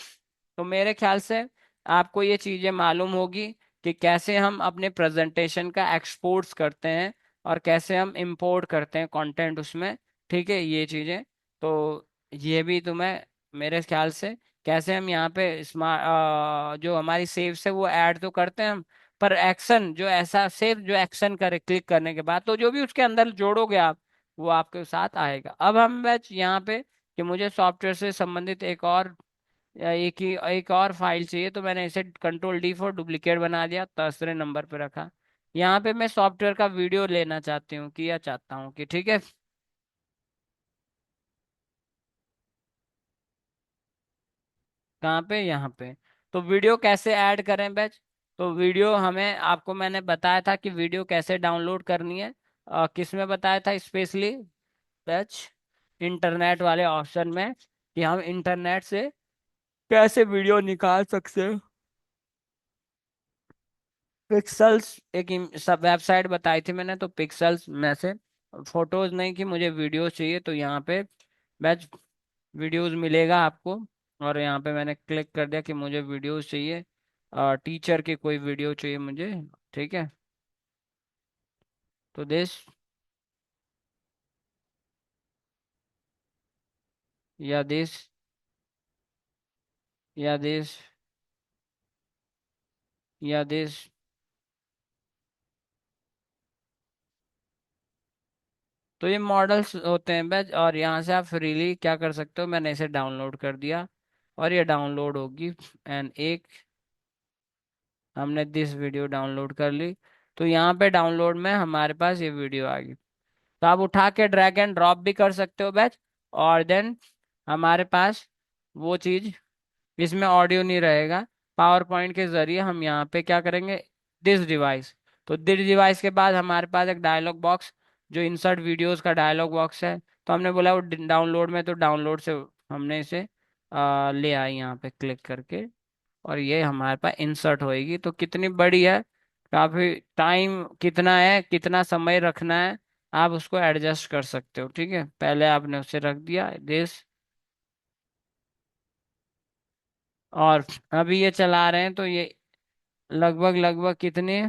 तो मेरे ख्याल से आपको ये चीजें मालूम होगी कि कैसे हम अपने प्रेजेंटेशन का एक्सपोर्ट्स करते हैं और कैसे हम इंपोर्ट करते हैं कंटेंट उसमें, ठीक है, ये चीजें। तो ये भी तुम्हें मेरे ख्याल से, कैसे हम यहाँ पे स्मार्ट जो हमारी सेव से वो ऐड तो करते हैं हम, पर एक्शन जो ऐसा सेव जो एक्शन करे क्लिक करने के बाद, तो जो भी उसके अंदर जोड़ोगे आप, वो आपके साथ आएगा। अब हम बैच यहाँ पे कि मुझे सॉफ्टवेयर से संबंधित एक और, या एक और फाइल चाहिए, तो मैंने इसे Ctrl+D फॉर डुप्लीकेट बना दिया, तीसरे नंबर पे रखा। यहाँ पे मैं सॉफ्टवेयर का वीडियो लेना चाहती हूँ कि, या चाहता हूँ कि, ठीक है, कहाँ पे, यहाँ पे। तो वीडियो कैसे ऐड करें बैच, तो वीडियो हमें, आपको मैंने बताया था कि वीडियो कैसे डाउनलोड करनी है, किस में बताया था स्पेशली बैच, इंटरनेट वाले ऑप्शन में, कि हम इंटरनेट से कैसे वीडियो निकाल सकते हैं। पिक्सल्स एक सब वेबसाइट बताई थी मैंने, तो पिक्सल्स में से फोटोज नहीं कि मुझे वीडियोस चाहिए, तो यहाँ पे बैच वीडियोस मिलेगा आपको, और यहाँ पे मैंने क्लिक कर दिया कि मुझे वीडियोस चाहिए, टीचर की कोई वीडियो चाहिए मुझे, ठीक है। तो दिस, या दिस, या दिस, या दिस। तो ये मॉडल्स होते हैं बैच, और यहाँ से आप फ्रीली क्या कर सकते हो, मैंने इसे डाउनलोड कर दिया और ये डाउनलोड होगी, एंड एक हमने दिस वीडियो डाउनलोड कर ली, तो यहाँ पे डाउनलोड में हमारे पास ये वीडियो आ गई। तो आप उठा के ड्रैग एंड ड्रॉप भी कर सकते हो बैच, और देन हमारे पास वो चीज, इसमें ऑडियो नहीं रहेगा, पावर पॉइंट के जरिए हम यहाँ पे क्या करेंगे, दिस डिवाइस। तो दिस डिवाइस के बाद हमारे पास एक डायलॉग बॉक्स, जो इंसर्ट वीडियोस का डायलॉग बॉक्स है, तो हमने बोला वो डाउनलोड में, तो डाउनलोड से हमने इसे ले आए यहाँ पे क्लिक करके, और ये हमारे पास इंसर्ट होएगी। तो कितनी बड़ी है, काफी टाइम कितना है, कितना समय रखना है, आप उसको एडजस्ट कर सकते हो, ठीक है। पहले आपने उसे रख दिया दिस, और अभी ये चला रहे हैं, तो ये लगभग लगभग कितने,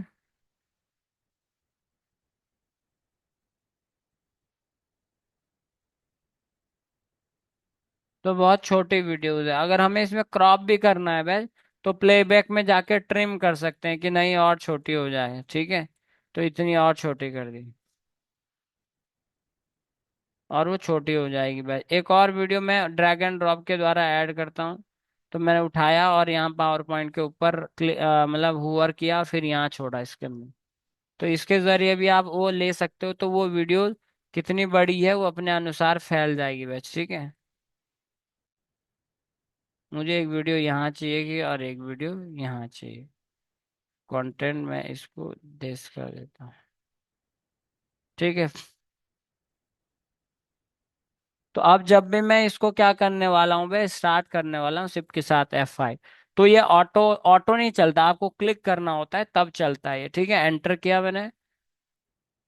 तो बहुत छोटी वीडियोस है। अगर हमें इसमें क्रॉप भी करना है भाई, तो प्लेबैक में जाके ट्रिम कर सकते हैं कि नहीं और छोटी हो जाए, ठीक है। तो इतनी और छोटी कर दी, और वो छोटी हो जाएगी भाई। एक और वीडियो मैं ड्रैग एंड ड्रॉप के द्वारा ऐड करता हूँ, तो मैंने उठाया और यहाँ पावर पॉइंट के ऊपर मतलब हुवर किया, फिर यहाँ छोड़ा इसके अंदर, तो इसके जरिए भी आप वो ले सकते हो। तो वो वीडियो कितनी बड़ी है वो अपने अनुसार फैल जाएगी बस, ठीक है। मुझे एक वीडियो यहाँ चाहिए कि, और एक वीडियो यहाँ चाहिए, कंटेंट में इसको देश कर देता हूँ, ठीक है। तो अब जब भी मैं इसको क्या करने वाला हूँ, मैं स्टार्ट करने वाला हूँ शिफ्ट के साथ F5, तो ये ऑटो ऑटो नहीं चलता, आपको क्लिक करना होता है तब चलता है ये, ठीक है। एंटर किया मैंने,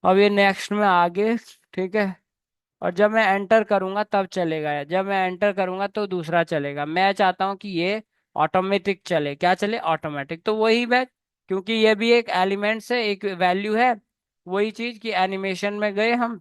अब ये नेक्स्ट में आगे, ठीक है। और जब मैं एंटर करूंगा तब चलेगा, जब मैं एंटर करूंगा तो दूसरा चलेगा। मैं चाहता हूँ कि ये ऑटोमेटिक चले, क्या चले, ऑटोमेटिक। तो वही बैच, क्योंकि ये भी एक एलिमेंट है, एक वैल्यू है, वही चीज की एनिमेशन में गए हम,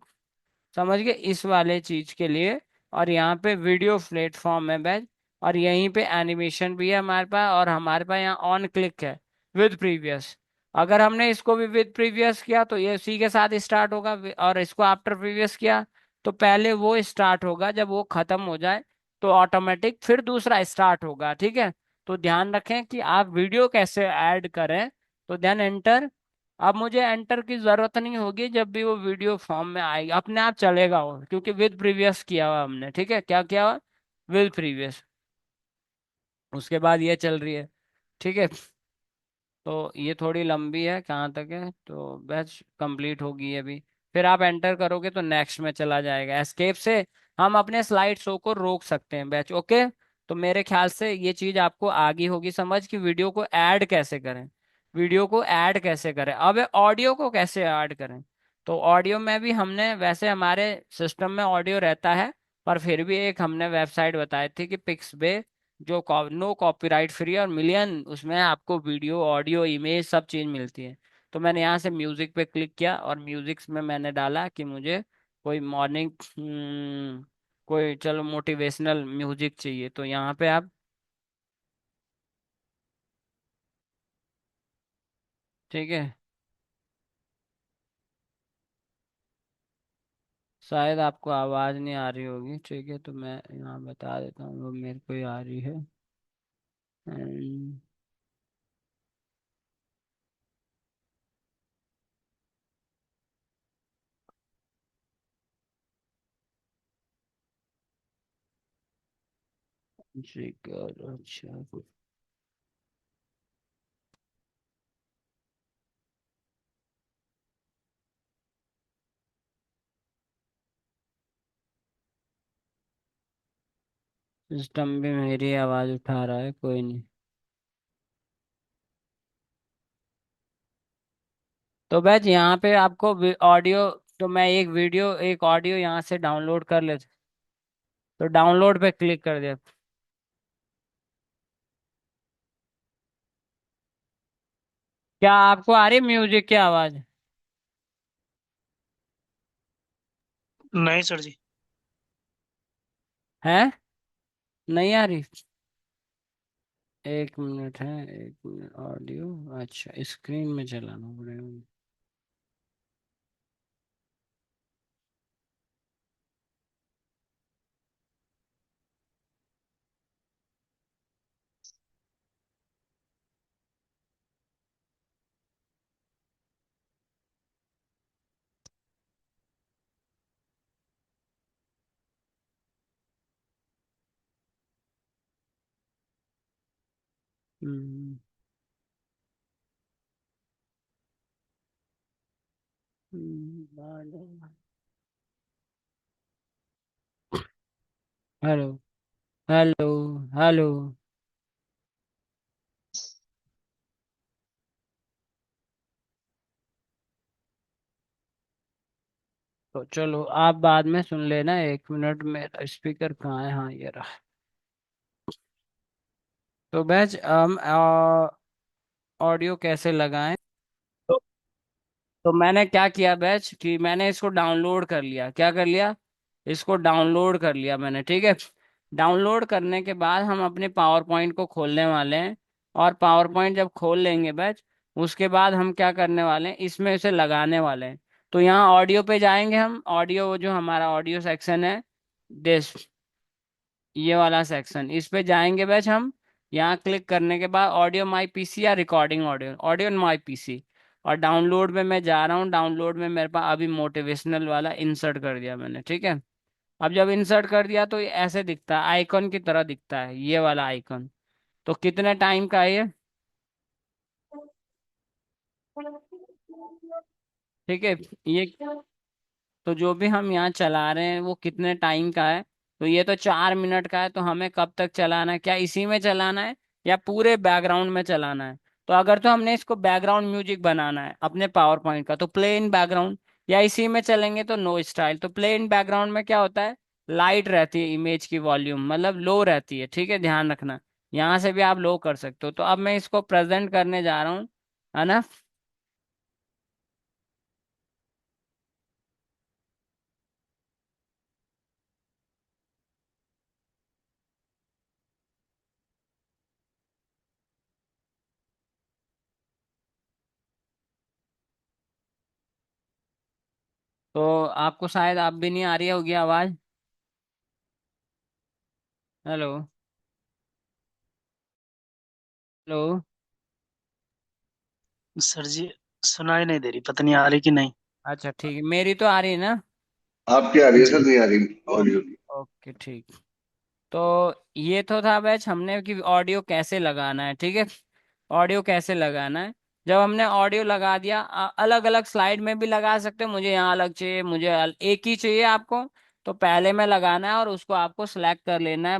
समझ गए इस वाले चीज के लिए। और यहाँ पे वीडियो प्लेटफॉर्म है बैच, और यहीं पे एनिमेशन भी है हमारे पास, और हमारे पास यहाँ ऑन क्लिक है विद प्रीवियस। अगर हमने इसको भी विद प्रीवियस किया तो ये उसी के साथ स्टार्ट होगा, और इसको आफ्टर प्रीवियस किया तो पहले वो स्टार्ट होगा, जब वो खत्म हो जाए तो ऑटोमेटिक फिर दूसरा स्टार्ट होगा, ठीक है। तो ध्यान रखें कि आप वीडियो कैसे ऐड करें। तो देन एंटर। अब मुझे एंटर की जरूरत नहीं होगी, जब भी वो वीडियो फॉर्म में आएगी अपने आप चलेगा वो, क्योंकि विद प्रीवियस किया हुआ हमने, ठीक है। क्या किया हुआ, विद प्रीवियस। उसके बाद ये चल रही है, ठीक है। तो ये थोड़ी लंबी है, कहाँ तक है, तो बैच कंप्लीट होगी अभी। फिर आप एंटर करोगे तो नेक्स्ट में चला जाएगा। एस्केप से हम अपने स्लाइड शो को रोक सकते हैं बैच, ओके। तो मेरे ख्याल से ये चीज आपको आ गई होगी समझ, कि वीडियो को ऐड कैसे करें, वीडियो को ऐड कैसे करें। अब ऑडियो को कैसे ऐड करें। तो ऑडियो में भी हमने, वैसे हमारे सिस्टम में ऑडियो रहता है, पर फिर भी एक हमने वेबसाइट बताई थी कि पिक्सबे, जो नो कॉपीराइट फ्री और मिलियन, उसमें आपको वीडियो ऑडियो इमेज सब चीज़ मिलती है। तो मैंने यहाँ से म्यूजिक पे क्लिक किया, और म्यूजिक में मैंने डाला कि मुझे कोई मॉर्निंग, कोई चलो मोटिवेशनल म्यूजिक चाहिए। तो यहाँ पे आप, ठीक है, शायद आपको आवाज़ नहीं आ रही होगी, ठीक है, तो मैं यहाँ बता देता हूँ, वो मेरे को ही आ रही है। ठीक है, अच्छा। सिस्टम भी मेरी आवाज़ उठा रहा है, कोई नहीं। तो बैच यहाँ पे आपको ऑडियो, तो मैं एक वीडियो एक ऑडियो यहाँ से डाउनलोड कर ले, तो डाउनलोड पे क्लिक कर दिया। क्या आपको आ रही म्यूजिक की आवाज नहीं सर जी। है, नहीं आ रही। एक मिनट है, एक मिनट, ऑडियो, अच्छा स्क्रीन में चलाना पड़ेगा। हम्म, हेलो, हेलो, हेलो। तो चलो आप बाद में सुन लेना, एक मिनट, मेरा स्पीकर कहाँ है, हाँ ये रहा। तो बैच हम ऑडियो कैसे लगाएं। तो, तो मैंने क्या किया बैच, कि मैंने इसको डाउनलोड कर लिया, क्या कर लिया, इसको डाउनलोड कर लिया मैंने, ठीक है। डाउनलोड करने के बाद हम अपने पावर पॉइंट को खोलने वाले हैं। और पावर पॉइंट जब खोल लेंगे बैच, उसके बाद हम क्या करने वाले हैं, इसमें इसे लगाने वाले हैं। तो यहाँ ऑडियो पे जाएंगे हम, ऑडियो, वो जो हमारा ऑडियो सेक्शन है, दिस, ये वाला सेक्शन, इस पे जाएंगे बैच हम। यहाँ क्लिक करने के बाद ऑडियो माई पीसी या रिकॉर्डिंग ऑडियो, ऑडियो माई पीसी। और डाउनलोड में मैं जा रहा हूँ, डाउनलोड में मेरे पास अभी मोटिवेशनल वाला इंसर्ट कर दिया मैंने, ठीक है। अब जब इंसर्ट कर दिया तो ये ऐसे दिखता है, आइकॉन की तरह दिखता है, ये वाला आइकॉन। तो कितने टाइम का है ये, ठीक है, ये, तो जो भी हम यहाँ चला रहे हैं वो कितने टाइम का है। तो ये तो 4 मिनट का है, तो हमें कब तक चलाना है, क्या इसी में चलाना है या पूरे बैकग्राउंड में चलाना है। तो अगर तो हमने इसको बैकग्राउंड म्यूजिक बनाना है अपने पावर पॉइंट का, तो प्ले इन बैकग्राउंड। या इसी में चलेंगे तो नो स्टाइल। तो प्लेन बैकग्राउंड में क्या होता है, लाइट रहती है, इमेज की वॉल्यूम मतलब लो रहती है, ठीक है, ध्यान रखना। यहाँ से भी आप लो कर सकते हो। तो अब मैं इसको प्रेजेंट करने जा रहा हूँ, है ना। तो आपको शायद आप भी नहीं आ रही होगी आवाज। हेलो। हेलो। सर जी, सुनाई नहीं दे रही, पता नहीं आ रही कि नहीं। अच्छा ठीक है, मेरी तो आ रही है ना। आपकी आ रही है सर, जी। नहीं आ रही ऑडियो। ओके ठीक। तो ये तो था बैच हमने कि ऑडियो कैसे लगाना है, ठीक है। ऑडियो कैसे लगाना है, जब हमने ऑडियो लगा दिया, अलग अलग स्लाइड में भी लगा सकते हो, मुझे यहाँ अलग चाहिए, मुझे एक ही चाहिए आपको। तो पहले में लगाना है और उसको आपको सिलेक्ट कर लेना है,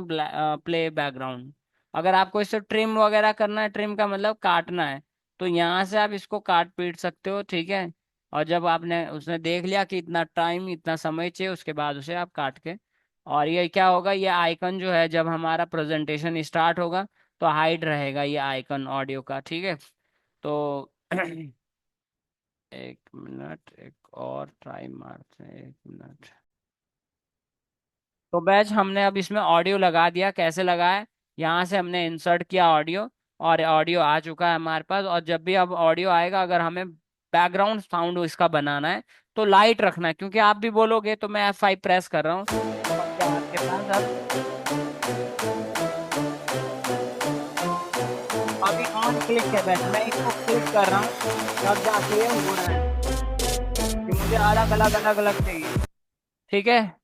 प्ले बैकग्राउंड। अगर आपको इसे ट्रिम वगैरह करना है, ट्रिम का मतलब काटना है, तो यहाँ से आप इसको काट पीट सकते हो, ठीक है। और जब आपने उसने देख लिया कि इतना टाइम इतना समय चाहिए, उसके बाद उसे आप काट के, और ये क्या होगा, ये आइकन जो है जब हमारा प्रेजेंटेशन स्टार्ट होगा तो हाइड रहेगा ये आइकन ऑडियो का, ठीक है। तो एक मिनट, एक और ट्राई मारते हैं, एक मिनट। तो बैच हमने अब इसमें ऑडियो लगा दिया, कैसे लगाया, यहाँ से हमने इंसर्ट किया ऑडियो, और ऑडियो आ चुका है हमारे पास। और जब भी अब ऑडियो आएगा, अगर हमें बैकग्राउंड साउंड इसका बनाना है तो लाइट रखना है, क्योंकि आप भी बोलोगे, तो मैं F5 प्रेस कर रहा हूँ। तो क्या आपके पास अब अभी ऑन क्लिक है बैच, मैं इसको क्लिक कर रहा हूँ, तब जाके ये हो रहा है कि मुझे अलग अलग अलग अलग चाहिए, ठीक है।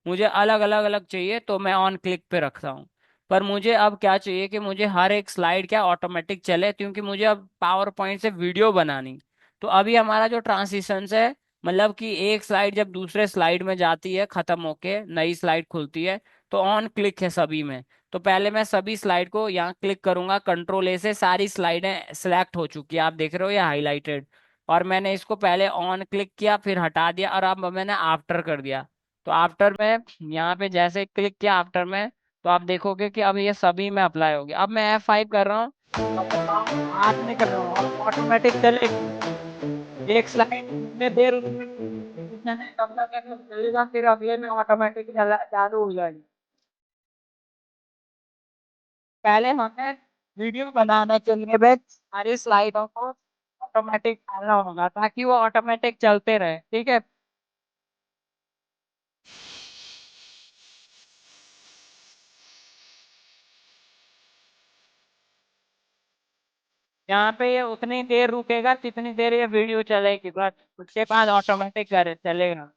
मुझे अलग अलग अलग चाहिए तो मैं ऑन क्लिक पे रखता हूँ। पर मुझे अब क्या चाहिए कि मुझे हर एक स्लाइड क्या ऑटोमेटिक चले, क्योंकि मुझे अब पावर पॉइंट से वीडियो बनानी। तो अभी हमारा जो ट्रांसिशंस है, मतलब कि एक स्लाइड जब दूसरे स्लाइड में जाती है, खत्म होके नई स्लाइड खुलती है, तो ऑन क्लिक है सभी में। तो पहले मैं सभी स्लाइड को यहाँ क्लिक करूंगा, कंट्रोल A से सारी स्लाइडें सिलेक्ट हो चुकी है, आप देख रहे हो ये हाईलाइटेड। और मैंने इसको पहले ऑन क्लिक किया, फिर हटा दिया, और अब मैंने आफ्टर कर दिया। तो आफ्टर में यहाँ पे जैसे क्लिक किया आफ्टर में, तो आप देखोगे कि अब ये सभी में अप्लाई हो गया। अब मैं F5 कर रहा हूँ, अब मैं हाथ नहीं कर रहा हूँ, अब ऑटोमेटिक चलेगी। एक स्लाइड में देर तब तक चलेगा, फिर अगले में ऑटोमेटिक चालू हो जाएगी। पहले हमें वीडियो बनाने के लिए भी सारी स्लाइडों को ऑटोमेटिक डालना होगा, ताकि वो ऑटोमेटिक चलते रहे, ठीक है। यहाँ पे ये उतनी देर रुकेगा जितनी देर ये वीडियो चलेगी, बस उसके बाद ऑटोमेटिक कर चलेगा।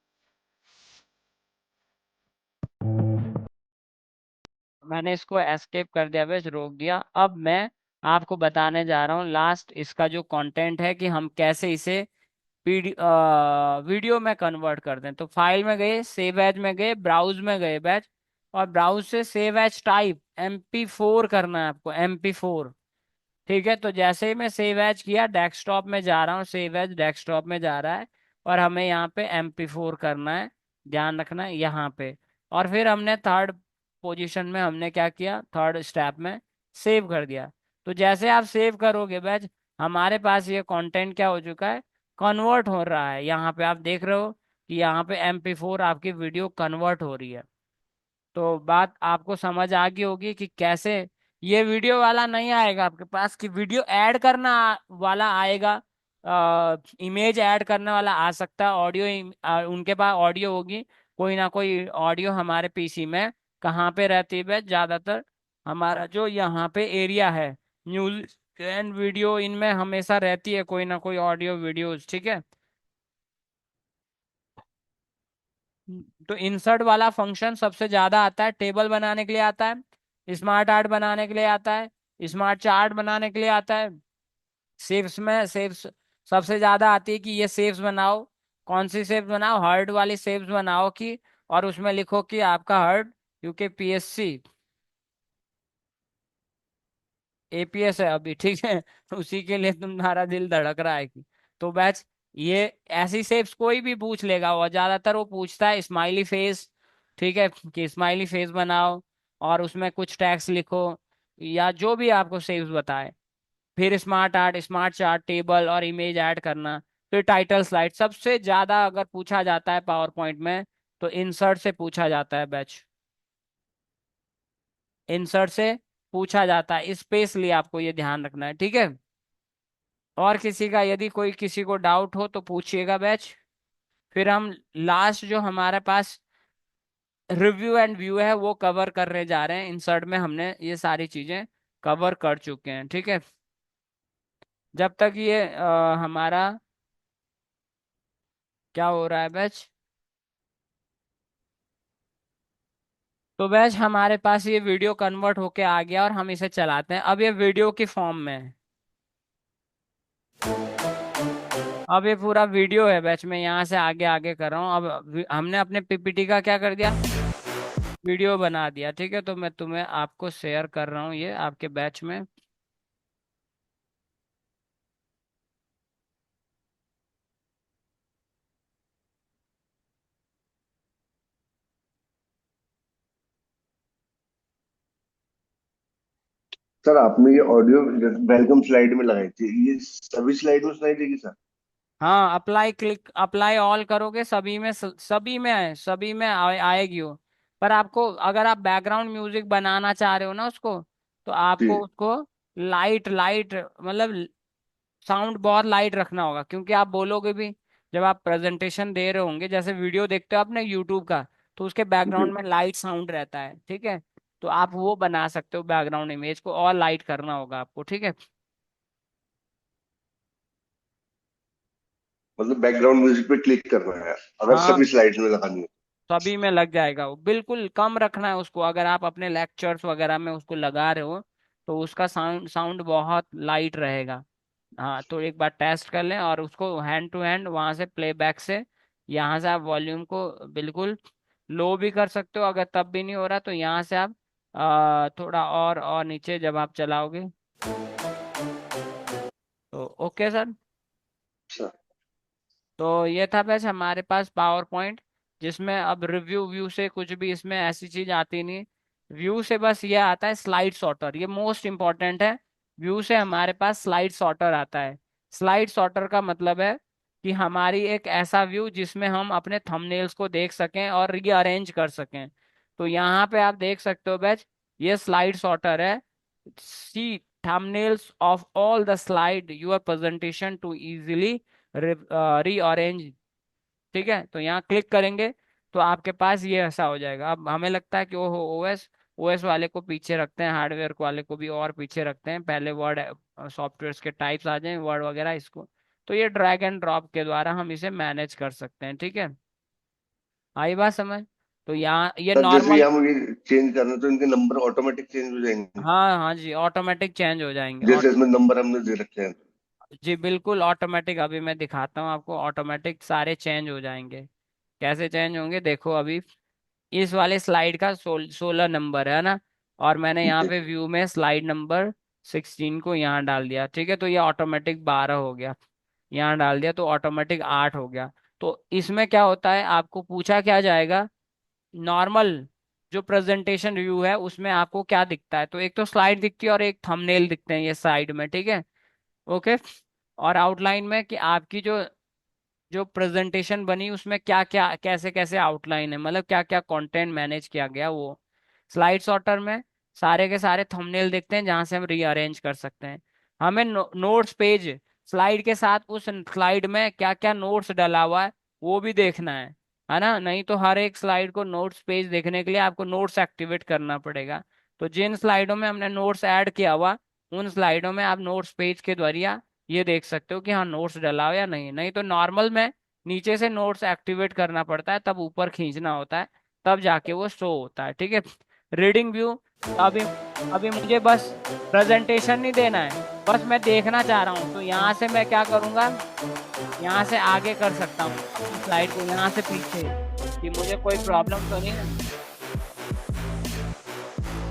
मैंने इसको एस्केप कर दिया, बस रोक दिया। अब मैं आपको बताने जा रहा हूँ लास्ट इसका जो कंटेंट है, कि हम कैसे इसे वीडियो में कन्वर्ट करते हैं। तो फाइल में गए, सेव एज में गए, ब्राउज में गए बैच, और ब्राउज से सेव एज टाइप MP4 करना है आपको, MP4, ठीक है। तो जैसे ही मैं सेव एज किया, डेस्कटॉप में जा रहा हूँ, सेव एज डेस्कटॉप में जा रहा है, और हमें यहाँ पे MP4 करना है, ध्यान रखना है यहाँ पे। और फिर हमने थर्ड पोजीशन में हमने क्या किया, थर्ड स्टेप में सेव कर दिया। तो जैसे आप सेव करोगे बैच, हमारे पास ये कंटेंट क्या हो चुका है, कन्वर्ट हो रहा है। यहाँ पे आप देख रहे हो कि यहाँ पे MP4 आपकी वीडियो कन्वर्ट हो रही है। तो बात आपको समझ आ गई होगी कि कैसे ये वीडियो वाला नहीं आएगा आपके पास, कि वीडियो ऐड करना वाला आएगा, इमेज ऐड करने वाला आ सकता है, ऑडियो उनके पास ऑडियो होगी, कोई ना कोई ऑडियो हमारे PC में कहाँ पे रहती है ज्यादातर, हमारा जो यहाँ पे एरिया है, न्यूज एंड वीडियो, इनमें हमेशा रहती है कोई ना कोई ऑडियो वीडियोस, ठीक है। तो इंसर्ट वाला फंक्शन सबसे ज्यादा आता है टेबल बनाने के लिए, आता है स्मार्ट आर्ट बनाने के लिए, आता है स्मार्ट चार्ट बनाने के लिए, आता है शेप्स में। शेप्स सबसे ज्यादा आती है कि ये शेप्स बनाओ, कौन सी शेप्स बनाओ, हर्ट वाली शेप्स बनाओ की, और उसमें लिखो कि आपका हर्ट UKPSC APS है अभी, ठीक है। उसी के लिए तुम्हारा दिल धड़क रहा है कि, तो बैच ये ऐसी शेप्स कोई भी पूछ लेगा, और ज्यादातर वो पूछता है स्माइली फेस। ठीक है, कि स्माइली फेस बनाओ और उसमें कुछ टैक्स लिखो, या जो भी आपको शेप्स बताए। फिर smart art, smart chart, table और इमेज ऐड करना। फिर टाइटल स्लाइड, सबसे ज्यादा अगर पूछा जाता है पावर पॉइंट में तो इंसर्ट से पूछा जाता है बैच। इंसर्ट से पूछा जाता है, स्पेशली आपको ये ध्यान रखना है, ठीक है। और किसी का यदि कोई किसी को डाउट हो तो पूछिएगा बैच। फिर हम लास्ट जो हमारे पास रिव्यू एंड व्यू है वो कवर करने जा रहे हैं। इंसर्ट में हमने ये सारी चीजें कवर कर चुके हैं, ठीक है। जब तक ये हमारा क्या हो रहा है बैच, तो बैच हमारे पास ये वीडियो कन्वर्ट होके आ गया और हम इसे चलाते हैं। अब ये वीडियो की फॉर्म में है। अब ये पूरा वीडियो है बैच, मैं यहाँ से आगे आगे कर रहा हूँ। अब हमने अपने पीपीटी का क्या कर दिया, वीडियो बना दिया, ठीक है। तो मैं तुम्हें आपको शेयर कर रहा हूँ ये आपके बैच में। सर आपने ये ऑडियो वेलकम स्लाइड में लगाई थी, ये सभी स्लाइड में सुनाई देगी सर? हाँ, अप्लाई क्लिक, अप्लाई ऑल करोगे सभी में, सभी में है, सभी में आएगी वो। पर आपको अगर आप बैकग्राउंड म्यूजिक बनाना चाह रहे हो ना उसको, तो जी। आपको उसको लाइट लाइट, मतलब साउंड बहुत लाइट रखना होगा, क्योंकि आप बोलोगे भी। जब आप प्रेजेंटेशन दे रहे होंगे, जैसे वीडियो देखते हो अपने यूट्यूब का, तो उसके जी। बैकग्राउंड में लाइट साउंड रहता है, ठीक है। तो आप वो बना सकते हो, बैकग्राउंड इमेज को और लाइट करना होगा आपको, ठीक है। मतलब बैकग्राउंड म्यूजिक पे क्लिक करना है अगर हाँ, सभी स्लाइड्स में लगानी है? सभी में लग जाएगा वो, बिल्कुल कम रखना है उसको। अगर आप अपने लेक्चर्स वगैरह में उसको लगा रहे हो तो उसका साउंड साउंड बहुत लाइट रहेगा। हाँ, तो एक बार टेस्ट कर लें और उसको हैंड टू हैंड वहां से प्लेबैक से, यहाँ से आप वॉल्यूम को बिल्कुल लो भी कर सकते हो। अगर तब भी नहीं हो रहा तो यहाँ से आप थोड़ा और नीचे जब आप चलाओगे तो ओके सर। अच्छा। तो ये था बस हमारे पास पावर पॉइंट, जिसमें अब रिव्यू व्यू से कुछ भी इसमें ऐसी चीज आती नहीं। व्यू से बस ये आता है स्लाइड सॉर्टर, ये मोस्ट इंपॉर्टेंट है। व्यू से हमारे पास स्लाइड सॉर्टर आता है। स्लाइड सॉर्टर का मतलब है कि हमारी एक ऐसा व्यू जिसमें हम अपने थंबनेल्स को देख सकें और रीअरेंज कर सकें। तो यहाँ पे आप देख सकते हो बैच, ये स्लाइड सॉर्टर है। सी thumbnails of all the slide your presentation to easily rearrange. ठीक है, तो यहाँ क्लिक करेंगे तो आपके पास ये ऐसा हो जाएगा। अब हमें लगता है कि ओहो, ओएस ओएस वाले को पीछे रखते हैं, हार्डवेयर वाले को भी और पीछे रखते हैं, पहले वर्ड सॉफ्टवेयर के टाइप्स आ जाएं, वर्ड वगैरह इसको। तो ये ड्रैग एंड ड्रॉप के द्वारा हम इसे मैनेज कर सकते हैं, ठीक है। आई बात समझ। तो यहाँ ये सर जैसे ही नॉर्मल। हम ये चेंज करना तो इनके नंबर ऑटोमेटिक चेंज हो जाएंगे? हाँ हाँ जी, ऑटोमेटिक चेंज हो जाएंगे। जैसे इसमें नंबर हमने दे रखे हैं। जी बिल्कुल ऑटोमेटिक, अभी मैं दिखाता हूँ आपको, ऑटोमेटिक सारे चेंज हो जाएंगे। कैसे चेंज होंगे देखो अभी। इस वाले स्लाइड का 16 नंबर है ना, और मैंने ठीक यहाँ है। पे व्यू में स्लाइड नंबर 16 को यहाँ डाल दिया, ठीक है। तो ये ऑटोमेटिक 12 हो गया, यहाँ डाल दिया तो ऑटोमेटिक 8 हो गया। तो इसमें क्या होता है, आपको पूछा क्या जाएगा, नॉर्मल जो प्रेजेंटेशन व्यू है उसमें आपको क्या दिखता है, तो एक तो स्लाइड दिखती है और एक थंबनेल दिखते हैं ये साइड में, ठीक है। ओके। और आउटलाइन में कि आपकी जो जो प्रेजेंटेशन बनी उसमें क्या क्या कैसे कैसे आउटलाइन है, मतलब क्या क्या कंटेंट मैनेज किया गया वो। स्लाइड सॉर्टर में सारे के सारे थंबनेल देखते हैं जहां से हम रीअरेंज कर सकते हैं। हमें नोट्स पेज, स्लाइड के साथ उस स्लाइड में क्या क्या नोट्स डला हुआ है वो भी देखना है ना। नहीं तो हर एक स्लाइड को नोट्स पेज देखने के लिए आपको नोट्स एक्टिवेट करना पड़ेगा। तो जिन स्लाइडों में हमने नोट्स ऐड किया हुआ, उन स्लाइडों में आप नोट्स पेज के द्वारा ये देख सकते हो कि हाँ नोट्स डला हो या नहीं। नहीं तो नॉर्मल में नीचे से नोट्स एक्टिवेट करना पड़ता है, तब ऊपर खींचना होता है, तब जाके वो शो होता है, ठीक है। रीडिंग व्यू, अभी अभी मुझे बस प्रेजेंटेशन नहीं देना है, बस मैं देखना चाह रहा हूँ, तो यहाँ से मैं क्या करूँगा, यहाँ से आगे कर सकता हूँ अपनी स्लाइड को, यहाँ से पीछे, कि मुझे कोई प्रॉब्लम तो नहीं है।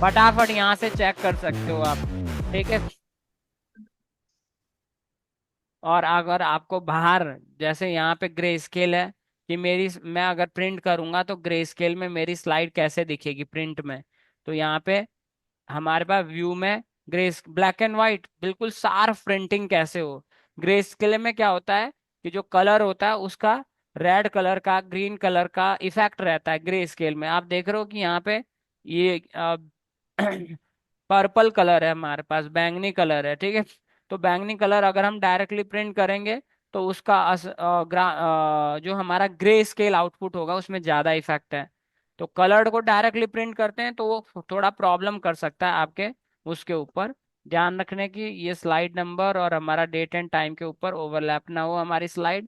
फटाफट यहाँ से चेक कर सकते हो आप, ठीक है। और अगर आपको बाहर, जैसे यहाँ पे ग्रे स्केल है, कि मेरी मैं अगर प्रिंट करूंगा तो ग्रे स्केल में मेरी स्लाइड कैसे दिखेगी प्रिंट में। तो यहाँ पे हमारे पास व्यू में ग्रे ब्लैक एंड व्हाइट बिल्कुल साफ प्रिंटिंग कैसे हो। ग्रे स्केल में क्या होता है कि जो कलर होता है उसका रेड कलर का, ग्रीन कलर का इफेक्ट रहता है ग्रे स्केल में। आप देख रहे हो कि यहाँ पे ये पर्पल कलर है, हमारे पास बैंगनी कलर है, ठीक है। तो बैंगनी कलर अगर हम डायरेक्टली प्रिंट करेंगे तो उसका जो हमारा ग्रे स्केल आउटपुट होगा उसमें ज्यादा इफेक्ट है। तो कलर्ड को डायरेक्टली प्रिंट करते हैं तो वो थोड़ा प्रॉब्लम कर सकता है आपके उसके ऊपर। ध्यान रखने की ये स्लाइड नंबर और हमारा डेट एंड टाइम के ऊपर ओवरलैप ना हो हमारी स्लाइड।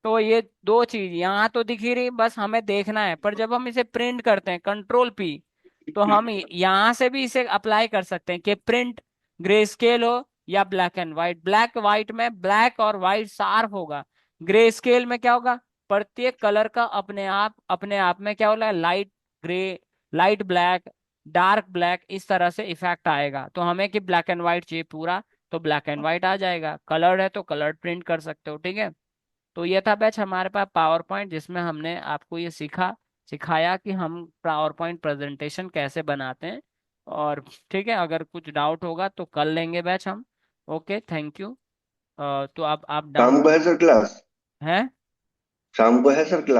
तो ये दो चीज यहाँ तो दिख ही रही, बस हमें देखना है। पर जब हम इसे प्रिंट करते हैं कंट्रोल पी, तो हम यहाँ से भी इसे अप्लाई कर सकते हैं कि प्रिंट ग्रे स्केल हो या black and white. Black white में ब्लैक और व्हाइट शार्प होगा, ग्रे स्केल में क्या होगा, प्रत्येक कलर का अपने आप में क्या होगा, light grey, light black, dark black, इस तरह से इफेक्ट आएगा। तो हमें कि ब्लैक एंड व्हाइट चाहिए पूरा, तो ब्लैक एंड व्हाइट आ जाएगा। कलर्ड है तो कलर्ड प्रिंट कर सकते हो, ठीक है। तो ये था बैच हमारे पास पावर पॉइंट, जिसमें हमने आपको ये सिखाया कि हम पावर पॉइंट प्रेजेंटेशन कैसे बनाते हैं। और ठीक है, अगर कुछ डाउट होगा तो कर लेंगे बैच हम। Okay, thank you. तो आप डन शाम को है सर क्लास? हैं? शाम को है सर क्लास?